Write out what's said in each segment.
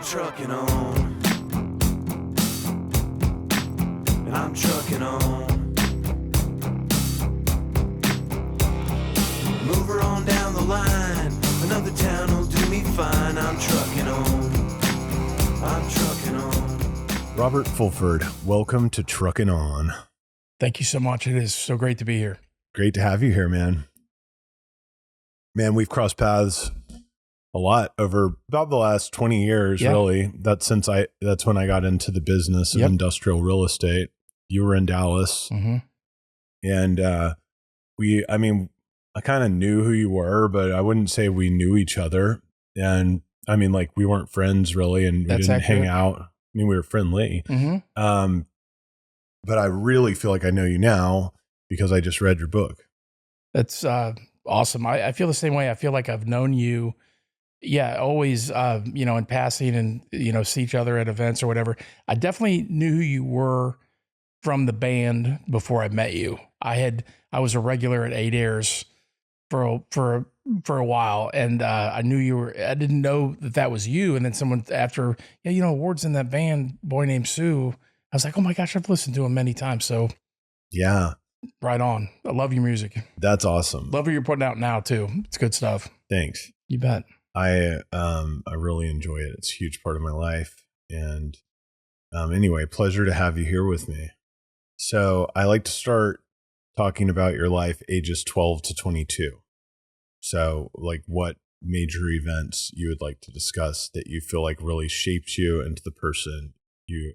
trucking on, and I'm trucking on. Move her on down the line, another town will do me fine. I'm trucking on, I'm trucking on. Robert Fulford, welcome to Truckin' On. Thank you so much. It is so great to be here. Great to have you here, man. Man, we've crossed paths a lot over about the last 20 years, really. That's when I got into the business of industrial real estate. You were in Dallas. Mm-hmm. And I kind of knew who you were, but I wouldn't say we knew each other. And I mean, like, we weren't friends really, and we didn't hang out. I mean, we were friendly. Mm-hmm. But I really feel like I know you now because I just read your book. That's awesome. I feel the same way. I feel like I've known you, always, in passing and, see each other at events or whatever. I definitely knew who you were from the band before I met you. I was a regular at 8 Airs for a while, and I knew you were. I didn't know that was you. And then someone after, Ward's in that band, boy named Sue. I was like, oh my gosh, I've listened to him many times. So yeah, right on. I love your music. That's awesome. Love what you're putting out now too. It's good stuff. Thanks. You bet. I really enjoy it. It's a huge part of my life. And anyway, pleasure to have you here with me. So I like to start talking about your life ages 12 to 22. So like, what major events you would like to discuss that you feel like really shaped you into the person you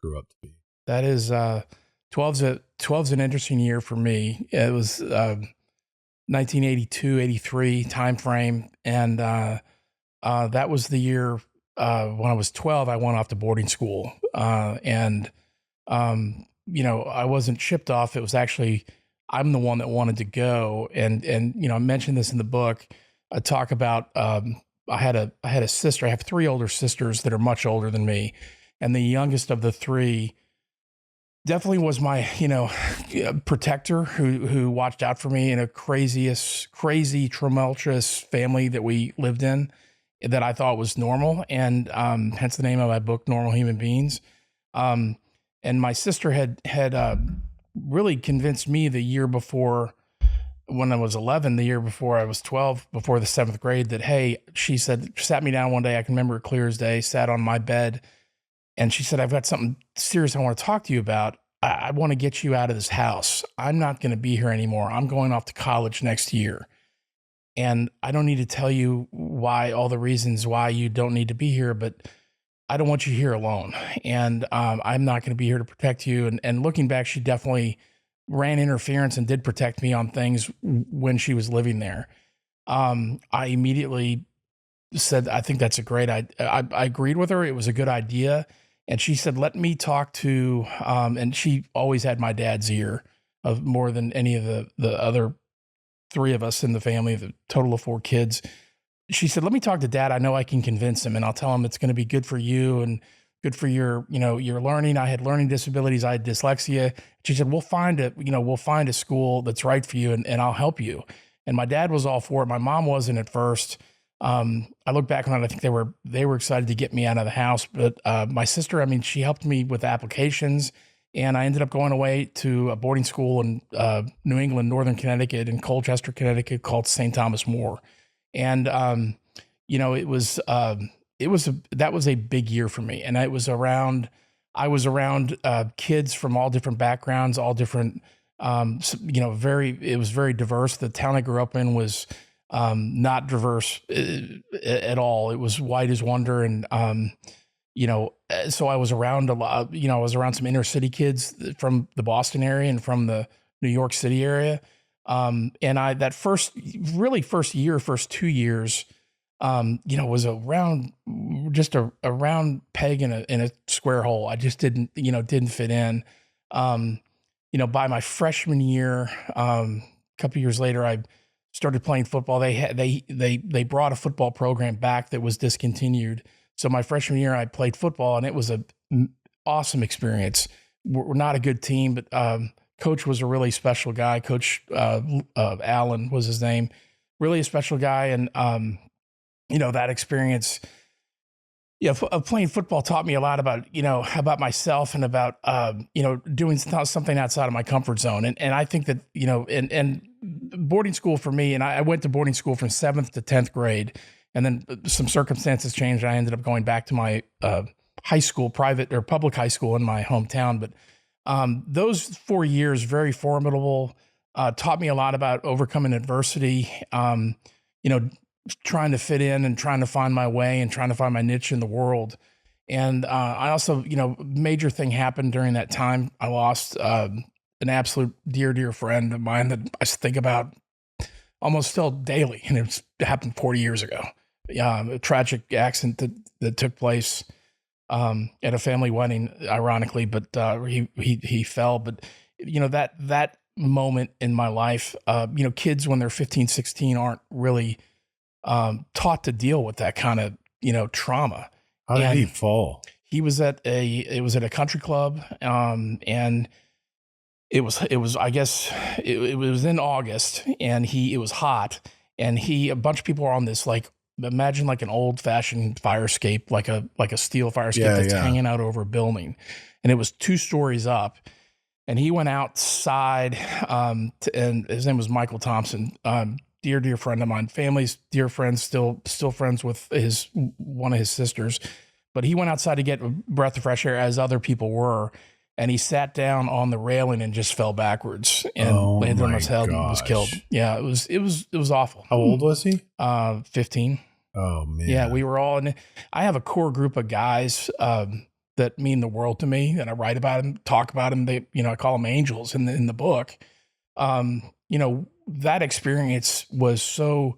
grew up to be? That is 12's an interesting year for me. It was 1982, 83 time frame. And that was the year when I was 12, I went off to boarding school. I wasn't shipped off. It was actually, I'm the one that wanted to go. And I mentioned this in the book. I talk about, I had a sister. I have 3 older sisters that are much older than me. And the youngest of the 3 definitely was my, protector who watched out for me in a crazy, tumultuous family that we lived in that I thought was normal. And hence the name of my book, Normal Human Beings. And my sister had really convinced me the year before, when I was 11, the year before I was 12, before the 7th grade, that, hey, she sat me down one day, I can remember it clear as day, sat on my bed, and she said, I've got something serious I want to talk to you about. I want to get you out of this house. I'm not going to be here anymore. I'm going off to college next year. And I don't need to tell you all the reasons why you don't need to be here, but I don't want you here alone. And I'm not going to be here to protect you. And looking back, she definitely ran interference and did protect me on things when she was living there. I immediately said, I think that's a great idea. I agreed with her. It was a good idea. And she said, let me talk to, and she always had my dad's ear of more than any of the other 3 of us in the family, the total of 4 kids. She said, let me talk to Dad. I know I can convince him, and I'll tell him it's going to be good for you and good for your learning. I had learning disabilities. I had dyslexia. She said, we'll find a school that's right for you, and I'll help you. And my dad was all for it. My mom wasn't at first. I look back on it, I think they were excited to get me out of the house, but my sister, she helped me with applications, and I ended up going away to a boarding school in New England, Northern Connecticut, in Colchester, Connecticut, called St. Thomas More. And that was a big year for me, and I was around kids from all different backgrounds, all different, it was very diverse. The town I grew up in was not diverse at all. It was white as wonder. And, so I was around a lot, I was around some inner city kids from the Boston area and from the New York City area. And that first 2 years, was just a round peg in a square hole. I just didn't fit in. By my freshman year, a couple years later, I started playing football. They brought a football program back that was discontinued. So my freshman year, I played football, and it was an awesome experience. We're not a good team, but coach was a really special guy. Coach Allen was his name. Really a special guy, and that experience playing football taught me a lot about, about myself and about, doing something outside of my comfort zone. And I think that, and boarding school for me, and I went to boarding school from 7th to 10th grade, and then some circumstances changed. I ended up going back to my high school, private or public high school in my hometown. But those 4 years, very formidable, taught me a lot about overcoming adversity, trying to fit in and trying to find my way and trying to find my niche in the world. And I also, major thing happened during that time. I lost an absolute dear friend of mine that I think about almost still daily. And it happened 40 years ago. A tragic accident that took place at a family wedding, ironically, but he fell. But, that moment in my life, kids when they're 15, 16 aren't really taught to deal with that kind of, trauma. How did he fall? He was at a country club. And it was, I guess it was in August, and it was hot, and a bunch of people are on this, like, imagine like an old fashioned fire escape, like a steel fire escape that's hanging out over a building. And it was 2 stories up. And he went outside, and his name was Michael Thompson, dear friend of mine, family's dear friend, still friends with one of his sisters. But he went outside to get a breath of fresh air, as other people were, and he sat down on the railing and just fell backwards and landed on his head and was killed. Yeah, it was awful. How old was he? 15. Oh man. Yeah, we were all in. I have a core group of guys that mean the world to me, and I write about them, talk about them. They, I call them angels in the book. That experience was so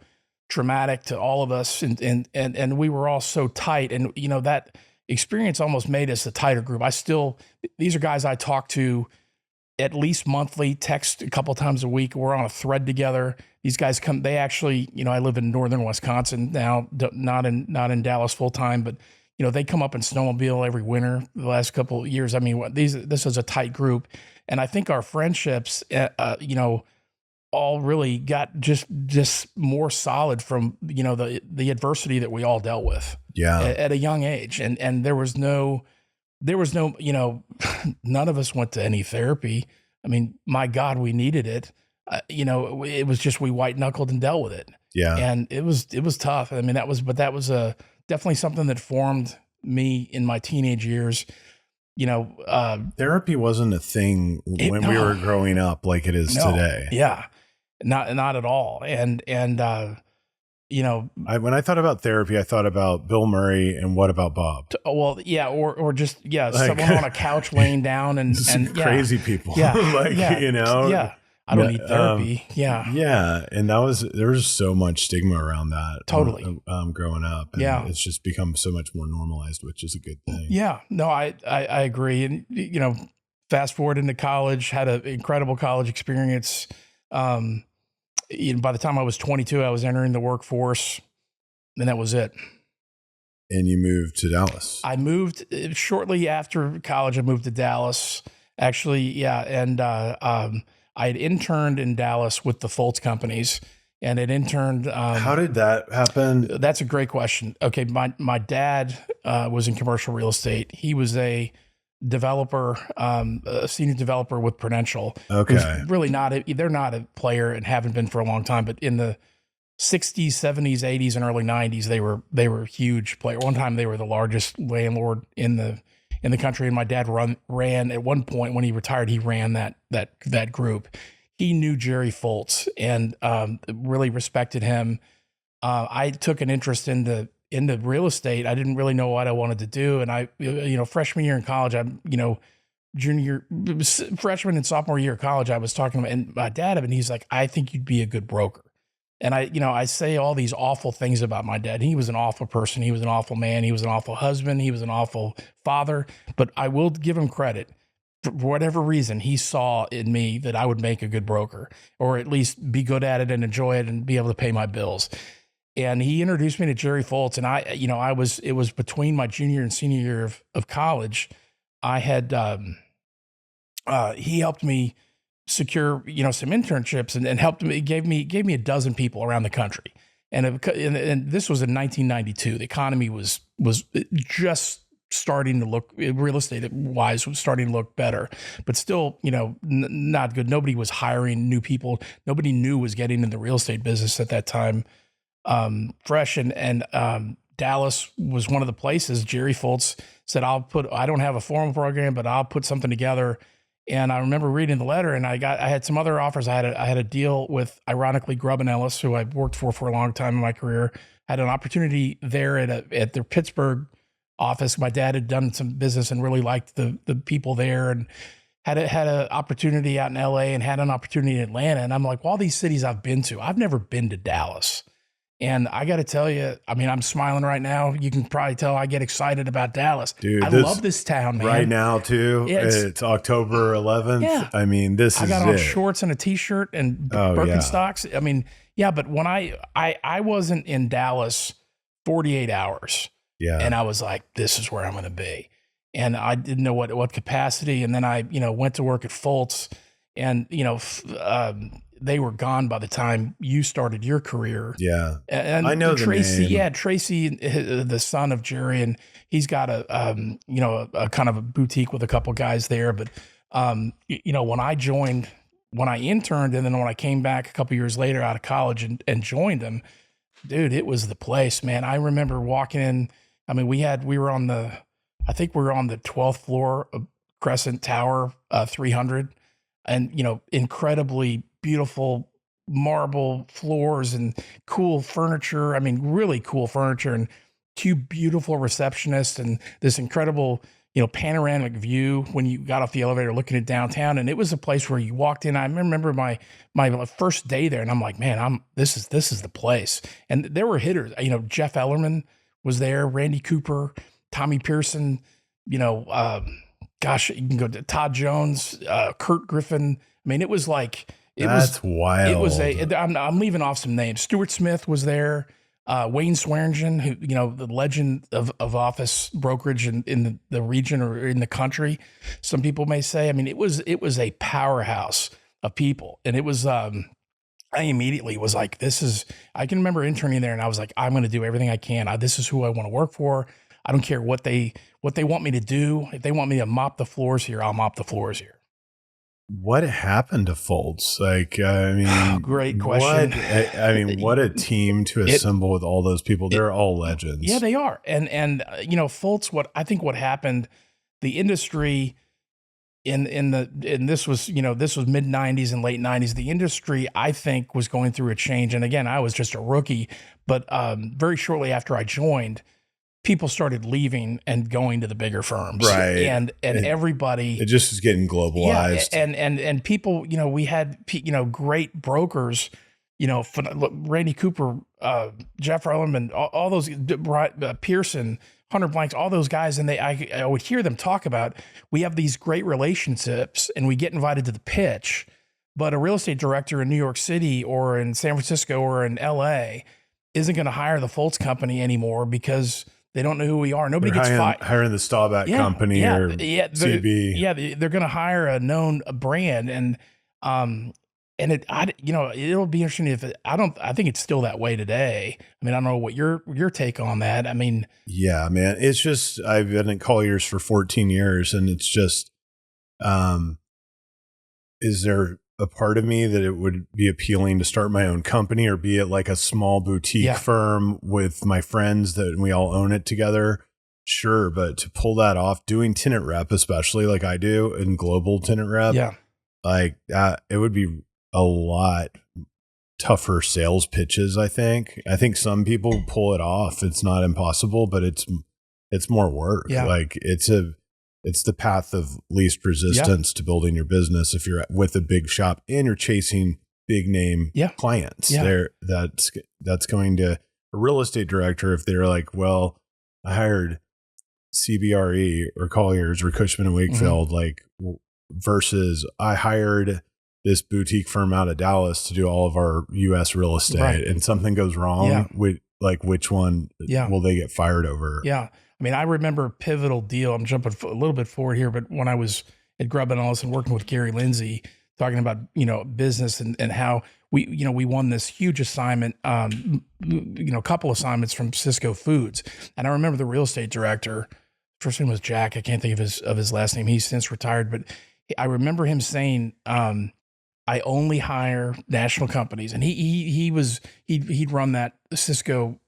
traumatic to all of us, and we were all so tight, and that experience almost made us a tighter group. These are guys I talk to at least monthly, text a couple times a week. We're on a thread together. These guys they actually, I live in northern Wisconsin now, not in Dallas full time, but they come up and snowmobile every winter the last couple of years. I mean, this is a tight group, and I think our friendships, all really got just more solid from the adversity that we all dealt with at a young age, and there was no none of us went to any therapy. I mean, my God, we needed it. It was just, we white knuckled and dealt with it. Yeah, and it was tough. I mean, that was definitely something that formed me in my teenage years. Therapy wasn't a thing when we were growing up like it is today. Yeah. Not at all. And when I thought about therapy, I thought about Bill Murray and What About Bob? Well, yeah. Or just, someone on a couch laying down and crazy people. Yeah. Yeah. I don't need therapy. Yeah. And there was so much stigma around that. Totally. Growing up. And it's just become so much more normalized, which is a good thing. Yeah. No, I agree. And, fast forward into college, had an incredible college experience. By the time I was 22, I was entering the workforce, and that was it. And you moved to Dallas. I moved shortly after college. I moved to Dallas, actually. Yeah. And, I had interned in Dallas with the Fultz companies, and had interned. How did that happen? That's a great question. Okay. My dad, was in commercial real estate. He was a developer, a senior developer with Prudential. Okay. Really they're not a player and haven't been for a long time, but in the 60s, 70s, 80s, and early 90s, they were a huge player. One time they were the largest landlord in the country. And my dad ran at one point when he retired, he ran that group. He knew Jerry Fultz and, really respected him. I took an interest into real estate. I didn't really know what I wanted to do. And I, freshman year in college, freshman and sophomore year of college, I was talking to my dad, and he's like, I think you'd be a good broker. And I say all these awful things about my dad. He was an awful person. He was an awful man. He was an awful husband. He was an awful father, but I will give him credit. For whatever reason, he saw in me that I would make a good broker, or at least be good at it and enjoy it and be able to pay my bills. And he introduced me to Jerry Fultz, and it was between my junior and senior year of college. I had, he helped me secure, some internships and helped me, gave me a dozen people around the country. And this was in 1992. The economy was just starting to look, real estate wise, was starting to look better, but still, not good. Nobody was hiring new people. Nobody new was getting in the real estate business at that time. Fresh and Dallas was one of the places. Jerry Foltz said, I don't have a formal program, but I'll put something together. And I remember reading the letter, and I had some other offers. I had a deal with, ironically, Grubb and Ellis, who I worked for a long time in my career. I had an opportunity there at their Pittsburgh office. My dad had done some business and really liked the people there, and had an opportunity out in LA and had an opportunity in Atlanta. And I'm like, well, all these cities I've been to, I've never been to Dallas. And I got to tell you, I mean, I'm smiling right now. You can probably tell I get excited about Dallas. Dude, I love this town, man. Right now, too. It's October 11th. Yeah. I mean, I got on shorts and a T-shirt and Birkenstocks. Yeah. I mean, yeah, but when I wasn't in Dallas 48 hours. Yeah. And I was like, this is where I'm going to be. And I didn't know what capacity. And then I, went to work at Foltz, and, they were gone by the time you started your career. Yeah. And I know Tracy, the name. Tracy, the son of Jerry, and he's got a kind of a boutique with a couple guys there. But, when I interned, and then when I came back a couple years later out of college and joined them, dude, it was the place, man. I remember walking in. I mean, we were on the 12th floor of Crescent Tower, 300, and, incredibly beautiful marble floors and cool furniture. I mean, really cool furniture, and two beautiful receptionists, and this incredible, panoramic view when you got off the elevator looking at downtown. And it was a place where you walked in. I remember my first day there, and I'm like, man, this is the place. And there were hitters, Jeff Ellerman was there, Randy Cooper, Tommy Pearson, you can go to Todd Jones, Kurt Griffin. I mean, it was like, That's wild. It was I'm leaving off some names. Stuart Smith was there. Wayne Swearingen, who, the legend of office brokerage in the region or in the country, some people may say. I mean, it was a powerhouse of people. And it was, I immediately was like, I can remember interning there, and I was like, I'm going to do everything I can. This is who I want to work for. I don't care what they want me to do. If they want me to mop the floors here, I'll mop the floors here. What happened to Foltz? Like, I mean, great question. What a team to assemble with all those people. They're all legends. Yeah, they are. And Foltz, what happened, the industry this was mid 90s and late 90s. The industry, I think, was going through a change. And again, I was just a rookie, but very shortly after I joined, people started leaving and going to the bigger firms, right? And everybody, it just is getting globalized. Yeah, and people, we had great brokers, Randy Cooper, Jeff Ellerman, all those, Pearson, Hunter Blanks, all those guys, and I would hear them talk about, we have these great relationships, and we get invited to the pitch, but a real estate director in New York City or in San Francisco or in LA isn't going to hire the Foltz company anymore because they don't know who we are. Nobody gets fired. Hiring the Staubach company or CB. Yeah, they're going to hire a known brand, and it'll be interesting I think it's still that way today. I mean, I don't know what your take on that. I mean, yeah, man, it's just, I've been at Colliers for 14 years, and it's just, is there a part of me that it would be appealing to start my own company or be it like a small boutique firm with my friends that we all own it together? Sure. But to pull that off, doing tenant rep, especially like I do in global tenant rep, like that, it would be a lot tougher sales pitches. I think some people pull it off. It's not impossible, but it's more work. Yeah. Like it's the path of least resistance to building your business. If you're with a big shop and you're chasing big name clients, that's going to a real estate director. If they're like, well, I hired CBRE or Colliers or Cushman and Wakefield, like versus I hired this boutique firm out of Dallas to do all of our US real estate, and something goes wrong with like, which one will they get fired over? Yeah. I mean, I remember a pivotal deal. I'm jumping a little bit forward here, but when I was at Grubb and Ellis and working with Gary Lindsay, talking about, business and how we won this huge assignment, a couple assignments from Cisco Foods. And I remember the real estate director, first name was Jack. I can't think of his last name. He's since retired, but I remember him saying, I only hire national companies. And he'd run that Cisco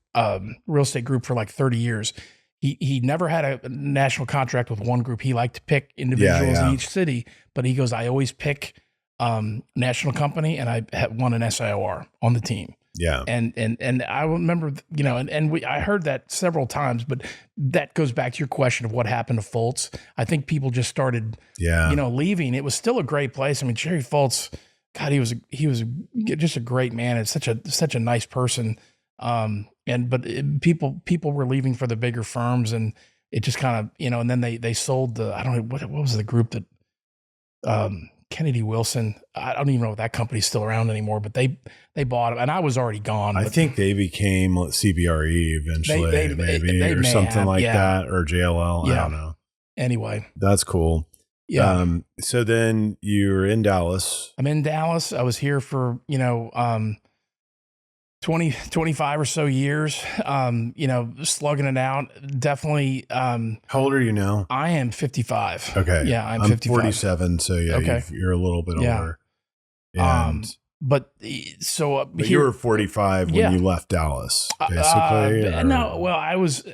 real estate group for like 30 years. He never had a national contract with one group. He liked to pick individuals in each city, but he goes, I always pick national company, and I won an SIOR on the team. Yeah. And I remember, I heard that several times, but that goes back to your question of what happened to Fultz. I think people just started, leaving. It was still a great place. I mean, Jerry Fultz, God, he was just a great man. It's such a nice person. People were leaving for the bigger firms, and it just kind of, and then they sold I don't know, what was the group that, Kennedy Wilson. I don't even know if that company's still around anymore, but they bought it, and I was already gone. I think they became CBRE eventually, maybe, or something like that, or JLL. I don't know. Anyway, that's cool. Yeah. So then you're in Dallas. I'm in Dallas. I was here for, 25 or so years, slugging it out. Definitely. How old are you now? I am 55. Okay. Yeah, I'm 55. 47. So yeah, okay. You're a little bit older. And but you were 45 when you left Dallas, basically. No, well, I was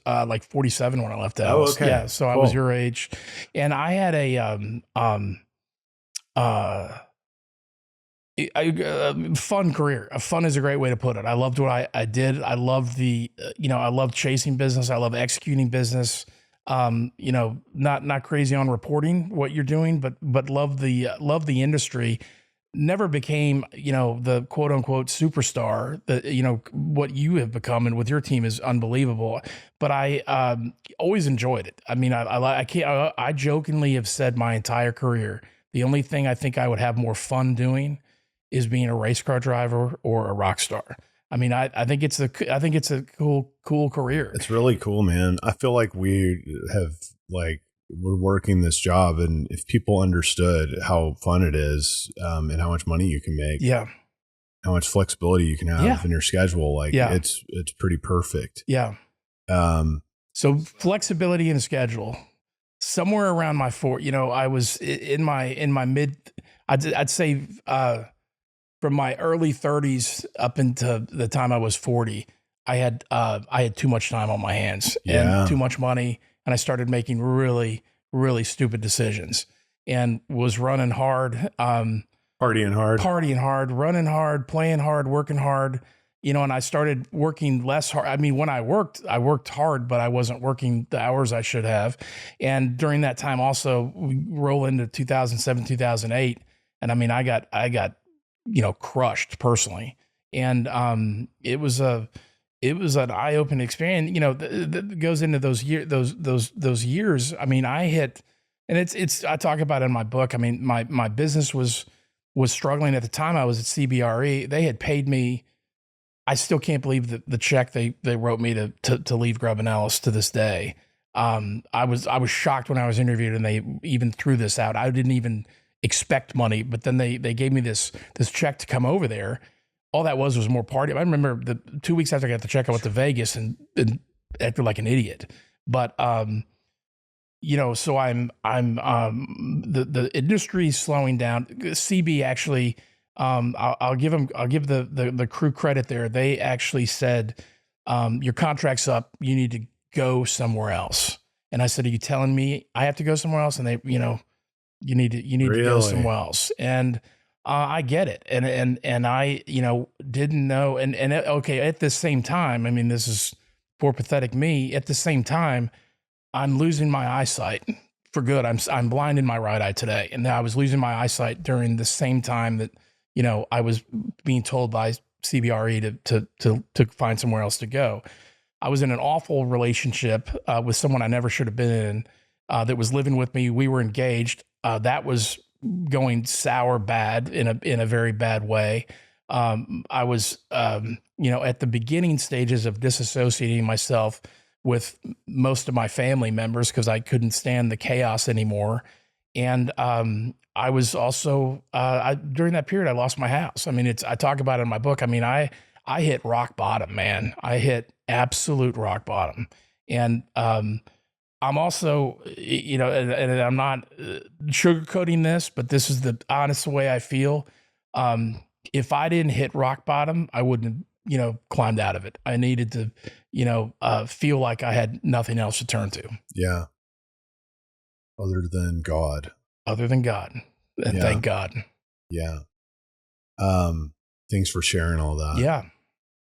like 47 when I left Dallas. Oh, okay. Yeah. So cool. I was your age, and I had a fun career. Fun is a great way to put it. I loved what I did. I loved I loved chasing business. I love executing business. Not crazy on reporting what you're doing, but love the industry. Never became, the quote unquote superstar that, what you have become and with your team is unbelievable. But I always enjoyed it. I mean, I jokingly have said my entire career, the only thing I think I would have more fun doing is being a race car driver or a rock star. I mean, I think it's a cool career. It's really cool, man. I feel like we're working this job, and if people understood how fun it is, and how much money you can make, how much flexibility you can have in your schedule, it's pretty perfect. Yeah. So flexibility in the schedule, somewhere around my I was in my mid, I'd say, from my early 30s up into the time I was 40, I had too much time on my hands and too much money. And I started making really, really stupid decisions and was running hard, partying hard, running hard, playing hard, working hard, and I started working less hard. I mean, when I worked hard, but I wasn't working the hours I should have. And during that time also, we roll into 2007, 2008. And I mean, I got crushed personally. And it was an eye-opening experience, that goes into those years. I mean, I hit, and I talk about it in my book. I mean, my business was struggling at the time. I was at CBRE. They had paid me. I still can't believe the check they wrote me to leave Grubb & Ellis to this day. I was shocked when I was interviewed and they even threw this out. I didn't even expect money, but then they gave me this check to come over there. All that was more party. I remember the 2 weeks after I got the check, I went to Vegas and acted like an idiot. But so I'm the industry's slowing down. CB actually, I'll give the crew credit there. They actually said, your contract's up. You need to go somewhere else. And I said, are you telling me I have to go somewhere else? And they, you need to go somewhere else. And I get it. And I, didn't know. And okay, at the same time, I mean, this is poor, pathetic me. At the same time, I'm losing my eyesight for good. I'm blind in my right eye today. And I was losing my eyesight during the same time that, I was being told by CBRE to find somewhere else to go. I was in an awful relationship with someone I never should have been in, that was living with me. We were engaged. That was going sour bad in a very bad way. I was, at the beginning stages of disassociating myself with most of my family members because I couldn't stand the chaos anymore. And I was also during that period I lost my house. I mean, I talk about it in my book. I mean, I hit rock bottom, man. I hit absolute rock bottom. And I'm also, and I'm not sugarcoating this, but this is the honest way I feel. If I didn't hit rock bottom, I wouldn't have, climbed out of it. I needed to, feel like I had nothing else to turn to. Yeah. Other than God. And thank God. Yeah. Thanks for sharing all that. Yeah.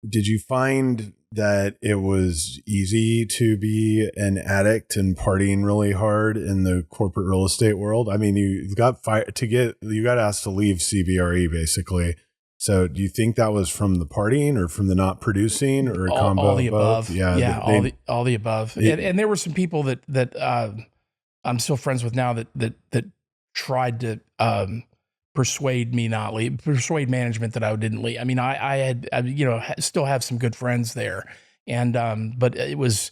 Did you find that it was easy to be an addict and partying really hard in the corporate real estate world? I mean, you got asked to leave CBRE basically. So do you think that was from the partying or from the not producing or a combo all the of both? above? Yeah. All the above. And there were some people that I'm still friends with now that tried to persuade me not leave, persuade management that I didn't leave. I mean, I still have some good friends there, and but it was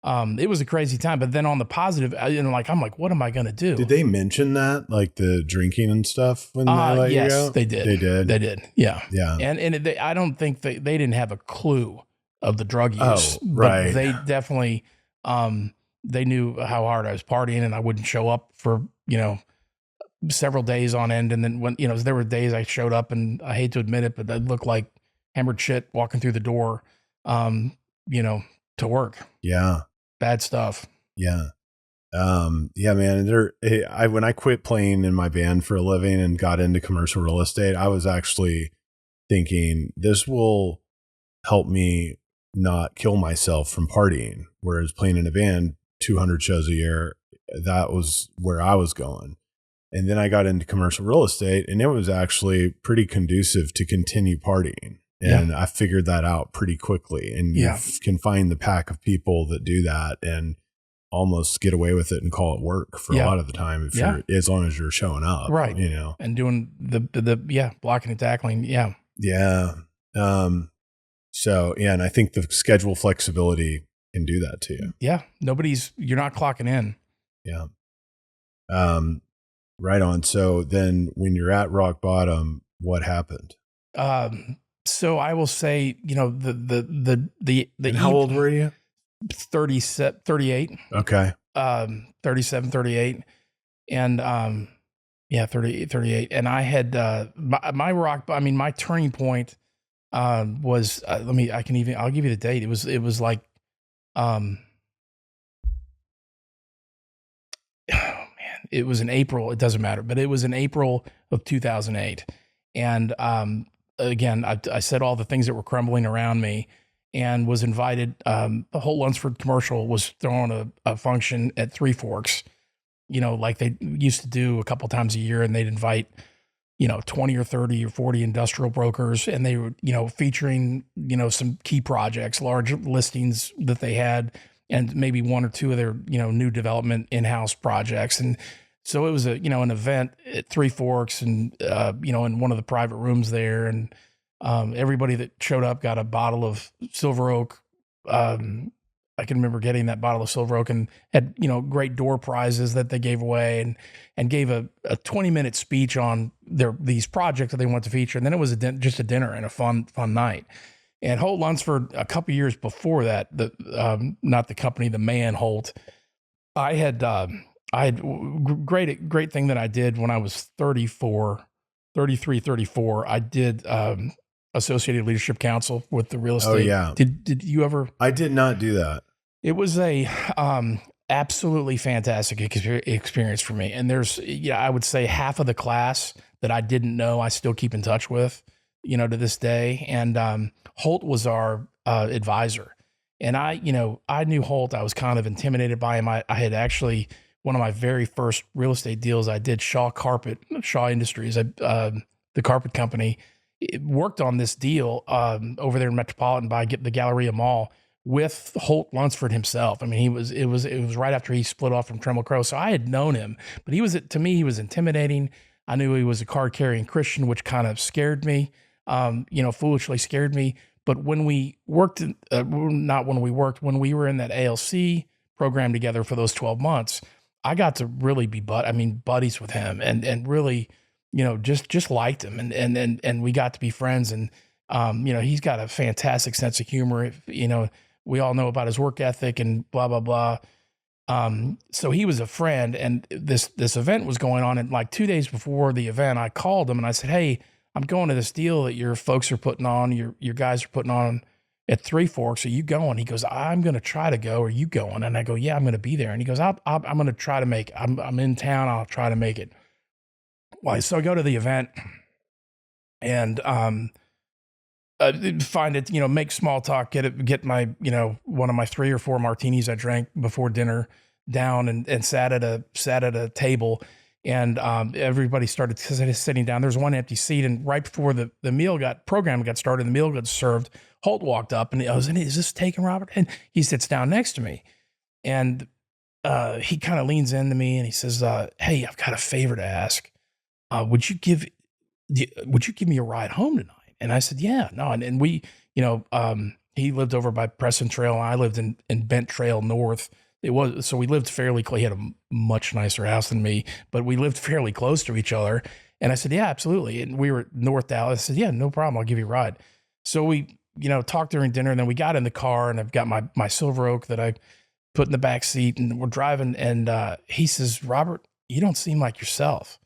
a crazy time. But then on the positive, I'm like, what am I going to do? Did they mention that, like the drinking and stuff when they let you go? They did. They did. Yeah. Yeah. And I don't think they didn't have a clue of the drug use. Oh, right. But they definitely they knew how hard I was partying, and I wouldn't show up for several days on end. And then when there were days I showed up, and I hate to admit it, but I looked like hammered shit walking through the door, to work. Yeah. Bad stuff. Yeah. Yeah, man. When I quit playing in my band for a living and got into commercial real estate, I was actually thinking this will help me not kill myself from partying. Whereas playing in a band, 200 shows a year, that was where I was going. And then I got into commercial real estate, and it was actually pretty conducive to continue partying. And I figured that out pretty quickly. And you can find the pack of people that do that and almost get away with it and call it work for a lot of the time, if you're, as long as you're showing up, right? And doing the blocking and tackling, yeah. So and I think the schedule flexibility can do that to you. Yeah, you're not clocking in. Yeah. Right on. So then, when you're at rock bottom, what happened? So I will say, the and how old were you? 38. Okay. 37, 38. And, 38. And I had, my turning point, was, I'll give you the date. It was like, it was in April. It doesn't matter, but it was in April of 2008. And, again, I said all the things that were crumbling around me, and was invited. The whole Lunsford commercial was throwing a function at Three Forks, like they used to do a couple times a year, and they'd invite, 20 or 30 or 40 industrial brokers, and they were, featuring, some key projects, large listings that they had, and maybe one or two of their, new development in-house projects. And so it was an event at Three Forks, and, in one of the private rooms there. And everybody that showed up got a bottle of Silver Oak. I can remember getting that bottle of Silver Oak, and had, great door prizes that they gave away, and gave a 20-minute speech on these projects that they wanted to feature. And then it was just a dinner and a fun night. And Holt Lunsford, a couple years before that, not the company, the man Holt, I had great thing that I did when I was 33, 34. I did Associated Leadership Council with the real estate. Oh yeah. Did you ever? I did not do that. It was a absolutely fantastic experience for me. And there's, I would say half of the class that I didn't know, I still keep in touch with, to this day. And Holt was our advisor. And I knew Holt. I was kind of intimidated by him. I had actually, one of my very first real estate deals I did, Shaw Industries, the carpet company, worked on this deal over there in Metropolitan by the Galleria Mall with Holt Lunsford himself. I mean, it was right after he split off from Tremble Crow. So I had known him, but to me, he was intimidating. I knew he was a card-carrying Christian, which kind of scared me, foolishly scared me. But when we worked, when we were in that ALC program together for those 12 months, I got to really be buddies with him and really, just liked him and we got to be friends. And, he's got a fantastic sense of humor. We all know about his work ethic and blah, blah, blah. So he was a friend, and this event was going on. And like 2 days before the event, I called him and I said, "Hey, I'm going to this deal that your folks are putting on, your guys are putting on at Three Forks. Are you going?" He goes, "I'm going to try to go. Are you going?" And I go, "Yeah, I'm going to be there." And he goes, I'm going to try to make it. I'm in town. I'll try to make it." Well, so I go to the event and, find it, make small talk, get my, one of my 3 or 4 martinis I drank before dinner down and sat at a table. And, everybody started sitting down. There's one empty seat. And right before the program got started, the meal got served, Holt walked up and I was, "Is this taken, Robert?" And he sits down next to me and, he kind of leans into me and he says, "Hey, I've got a favor to ask. Would you give me a ride home tonight?" And I said, "Yeah, no." And we, he lived over by Preston Trail and I lived in Bent Trail North. So we lived fairly close. He had a much nicer house than me, but we lived fairly close to each other. And I said, "Yeah, absolutely." And we were North Dallas. I said, "Yeah, no problem. I'll give you a ride." So we, talked during dinner and then we got in the car and I've got my Silver Oak that I put in the back seat and we're driving. And, he says, "Robert, you don't seem like yourself.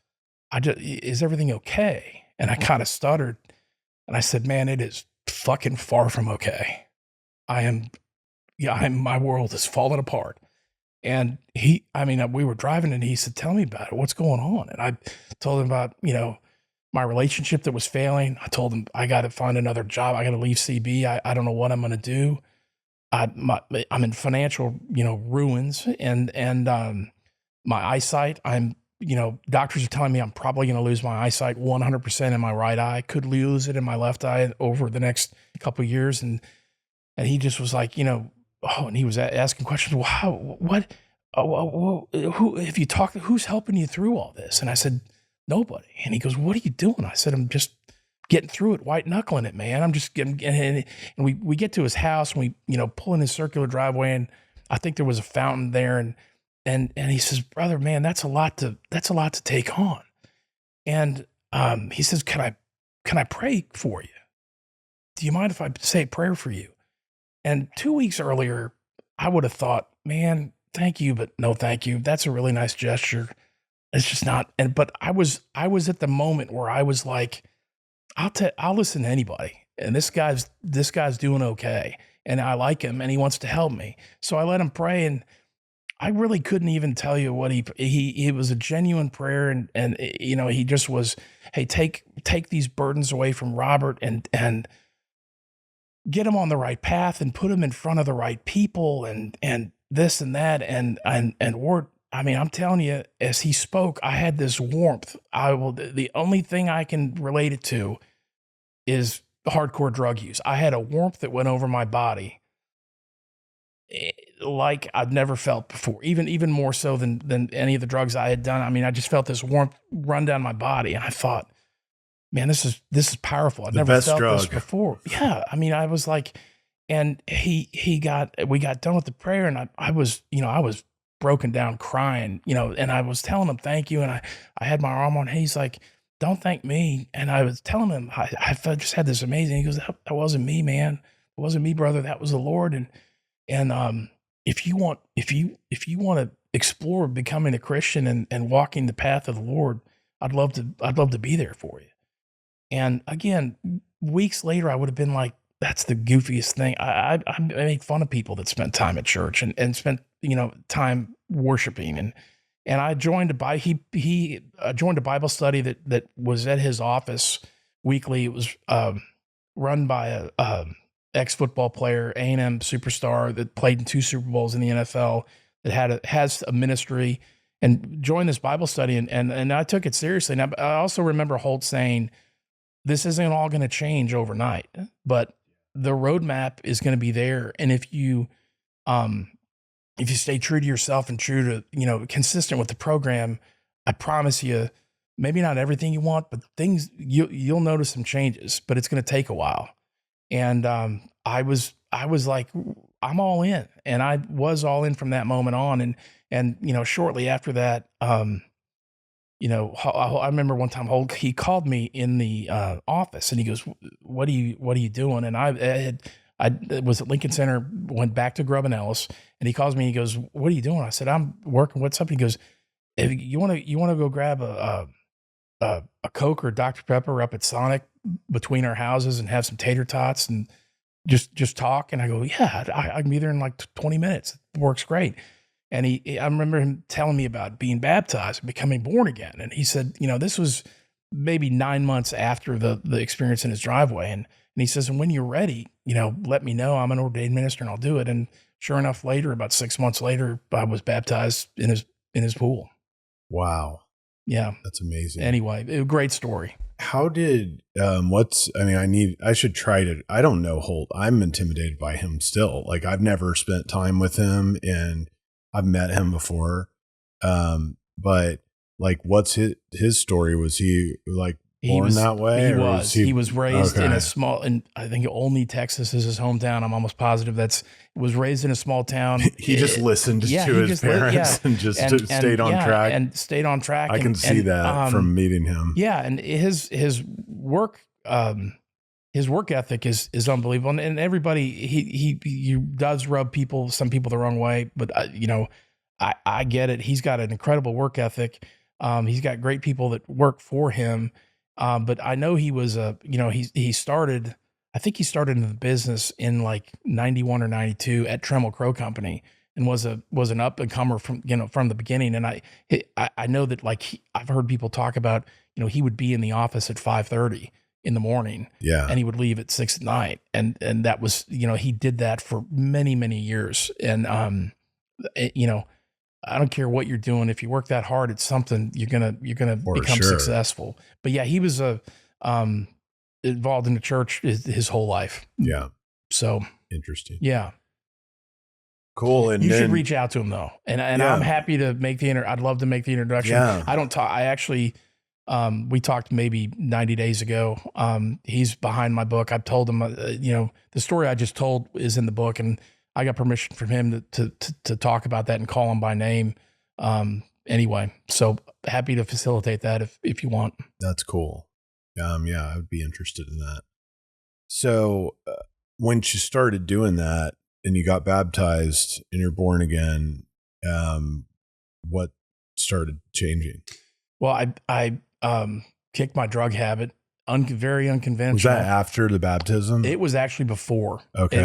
Is everything okay?" And I kind of stuttered. And I said, "Man, it is fucking far from okay. My world is falling apart." And we were driving and he said, "Tell me about it. What's going on?" And I told him about, my relationship that was failing. I told him I got to find another job. I got to leave CB. I don't know what I'm going to do. I'm in financial, ruins and my eyesight, doctors are telling me I'm probably going to lose my eyesight 100% in my right eye. Could lose it in my left eye over the next couple of years. And he just was like, and he was asking questions. Wow, what, who have you talked to? Who's helping you through all this? And I said, "Nobody." And he goes, "What are you doing?" I said, "I'm just getting through it, white knuckling it, man. I'm just getting," and we get to his house and we, pull in his circular driveway and I think there was a fountain there and he says, "Brother, man, that's a lot to take on." And, he says, can I pray for you? Do you mind if I say a prayer for you?" And 2 weeks earlier, I would have thought, "Man, thank you, but no, thank you. That's a really nice gesture." It's just not. But I was at the moment where I was like, I'll listen to anybody. And this guy's doing okay. And I like him and he wants to help me. So I let him pray. And I really couldn't even tell you what he was a genuine prayer. And he just was, "Hey, take these burdens away from Robert and get him on the right path and put him in front of the right people and this and that." And Ward, I'm telling you, as he spoke, I had this warmth. The only thing I can relate it to is hardcore drug use. I had a warmth that went over my body like I've never felt before, even more so than any of the drugs I had done. I just felt this warmth run down my body. And I thought, man, this is powerful. I've never felt this before. Yeah. I was like, and we got done with the prayer and I was broken down crying, and I was telling him, "Thank you." And I had my arm on, he's like, "Don't thank me." And I was telling him, I just had this amazing, he goes, that wasn't me, man. It wasn't me, brother. That was the Lord. And if you want to explore becoming a Christian and walking the path of the Lord, I'd love to be there for you. And again, weeks later, I would have been like, that's the goofiest thing. I make fun of people that spent time at church and spent, time worshiping. And I joined he joined a Bible study that was at his office weekly. It was run by a ex-football player, A&M superstar that played in 2 Super Bowls in the NFL, that has a ministry, and joined this Bible study. And I took it seriously. Now, I also remember Holt saying, "This isn't all going to change overnight, but the roadmap is going to be there. And if you stay true to yourself and true to, consistent with the program, I promise you, maybe not everything you want, but things you'll notice some changes, but it's going to take a while." And I was like, I'm all in. And I was all in from that moment on. And, shortly after that, I remember one time he called me in the office and he goes, what are you doing? And I was at Lincoln Center, went back to Grubb and Ellis, and he calls me, he goes, what are you doing? I said, I'm working. What's up? He goes, hey, you want to go grab a Coke or Dr. Pepper up at Sonic between our houses and have some tater tots and just talk? And I go, yeah, I can be there in like 20 minutes. It works great. And I remember him telling me about being baptized and becoming born again. And he said, this was maybe 9 months after the experience in his driveway. And he says, and when you're ready, let me know. I'm an ordained minister and I'll do it. And sure enough, later, about 6 months later, I was baptized in his pool. Wow. Yeah. That's amazing. Anyway, a great story. How did, I should try to, I don't know Holt. I'm intimidated by him still. Like I've never spent time with him and I've met him before. But like, what's his story? Was he like born that way? He was raised in a small, and I think Olney, Texas is his hometown. I'm almost positive was raised in a small town. He just listened to his parents and stayed on track. And stayed on track. I can see that from meeting him. Yeah. And his work ethic is unbelievable. And everybody, he does rub some people the wrong way, but I get it. He's got an incredible work ethic. He's got great people that work for him. But I know he was he started in the business in like 91 or 92 at Tremel Crow Company and was an up and comer from the beginning. And I know that I've heard people talk about, he would be in the office at 5:30 in the morning. Yeah. And he would leave at 6 at night. And that was, he did that for many, many years. And, I don't care what you're doing. If you work that hard, it's something you're gonna become successful. But yeah, he was involved in the church his whole life. Yeah. So interesting. Yeah. Cool. And you should reach out to him though. And I'm happy to make I'd love to make the introduction. Yeah. I don't talk. I actually, we talked maybe 90 days ago. He's behind my book. I told him, the story I just told is in the book, and I got permission from him to talk about that and call him by name. Anyway, so happy to facilitate that if you want. That's cool. Yeah, I would be interested in that. So when you started doing that and you got baptized and you're born again, what started changing? Well, I kicked my drug habit. Very unconventional. Was that after the baptism? It was actually before. Okay.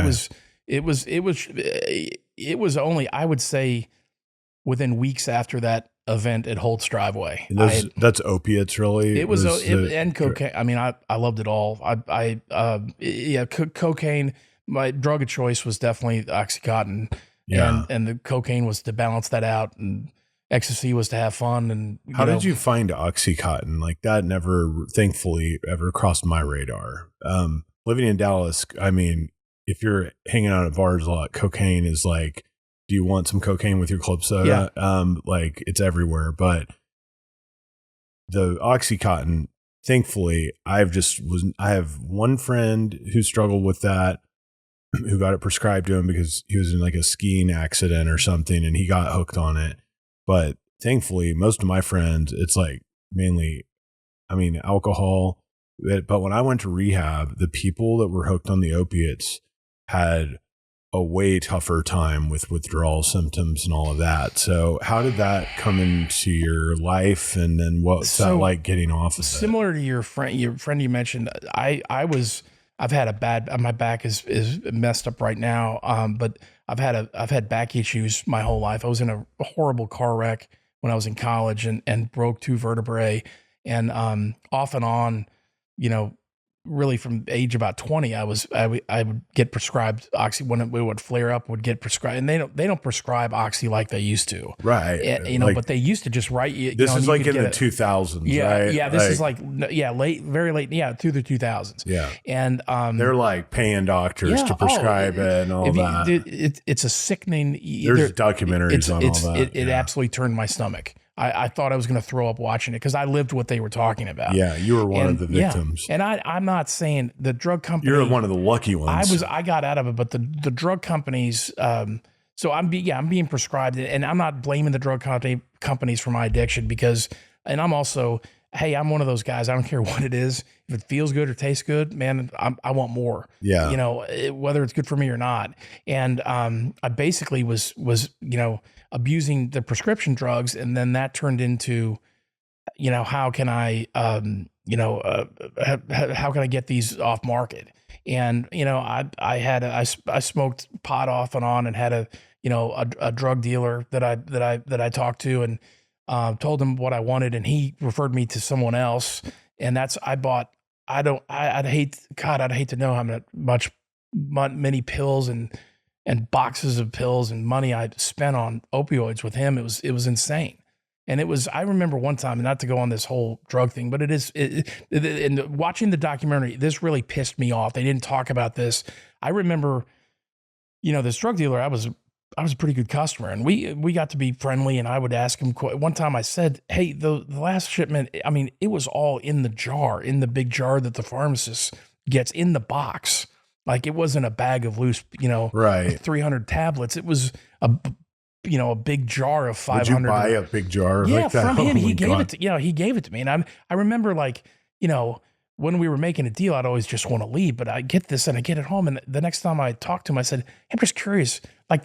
It was only, I would say, within weeks after that event at Holt's driveway. That's opiates, really. It was and cocaine. I mean, I loved it all. Cocaine. My drug of choice was definitely OxyContin. Yeah. And the cocaine was to balance that out, and ecstasy was to have fun. And how did you find OxyContin? Like that never, thankfully, ever crossed my radar. Living in Dallas, I mean, if you're hanging out at bars a lot, cocaine is like, do you want some cocaine with your club soda? Yeah. Like it's everywhere. But the OxyContin, thankfully, I have one friend who struggled with that, who got it prescribed to him because he was in like a skiing accident or something and he got hooked on it. But thankfully, most of my friends, it's like mainly, alcohol. But when I went to rehab, the people that were hooked on the opiates had a way tougher time with withdrawal symptoms and all of that. So how did that come into your life? And then what's that like getting off of it? Similar to your friend you mentioned, I've had my back is messed up right now. But I've had back issues my whole life. I was in a horrible car wreck when I was in college and broke 2 vertebrae, and off and on, really from age about 20, I would get prescribed Oxy when it would flare up, would get prescribed, and they don't prescribe Oxy like they used to. Right. And, but they used to just write you. This is like in the 2000s, right? Yeah. This is late, very late. Yeah. Through the 2000s. Yeah. And, they're like paying doctors to prescribe it and all that. It's a sickening. There's documentaries on all that. It absolutely turned my stomach. I thought I was going to throw up watching it because I lived what they were talking about. Yeah, you were one of the victims. Yeah. And I'm not saying the drug company. You're one of the lucky ones. I got out of it, but the drug companies, I'm being prescribed, and I'm not blaming the drug companies for my addiction and I'm also, hey, I'm one of those guys. I don't care what it is. If it feels good or tastes good, man, I want more. Yeah. You know, whether it's good for me or not. And I basically was abusing the prescription drugs, and then that turned into, how can I, how can I get these off market? And I smoked pot off and on, and had a drug dealer that I talked to, and told him what I wanted, and he referred me to someone else. And I'd hate to know how many pills and boxes of pills and money I spent on opioids with him. It was insane. And I remember one time, and not to go on this whole drug thing, but and watching the documentary, this really pissed me off. They didn't talk about this. I remember, this drug dealer, I was a pretty good customer, and we got to be friendly, and I would ask him. One time I said, hey, the last shipment, I mean, it was all in the jar, in the big jar that the pharmacist gets in the box. Like, it wasn't a bag of loose, right, 300 tablets. It was a big jar of 500. Would you buy a big jar? Yeah, like that? from him. Oh He gave it to, he gave it to me. And I remember, like, when we were making a deal, I'd always just want to leave, but I get this and I get it home. And the next time I talked to him, I said, hey, I'm just curious, like,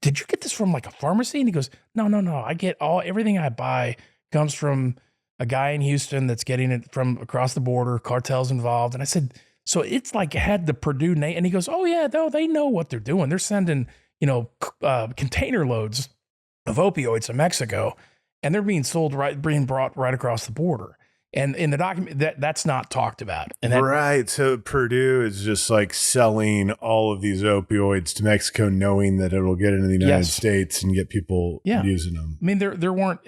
did you get this from like a pharmacy? And he goes, no. I get everything I buy comes from a guy in Houston that's getting it from across the border, cartels involved. And I said, so it's like, it had the Purdue name. And he goes, oh yeah, no, they know what they're doing. They're sending, container loads of opioids to Mexico, and they're being brought right across the border. And in the document, that's not talked about. And right. So Purdue is just like selling all of these opioids to Mexico, knowing that it'll get into the United States and get people using them. I mean, there weren't,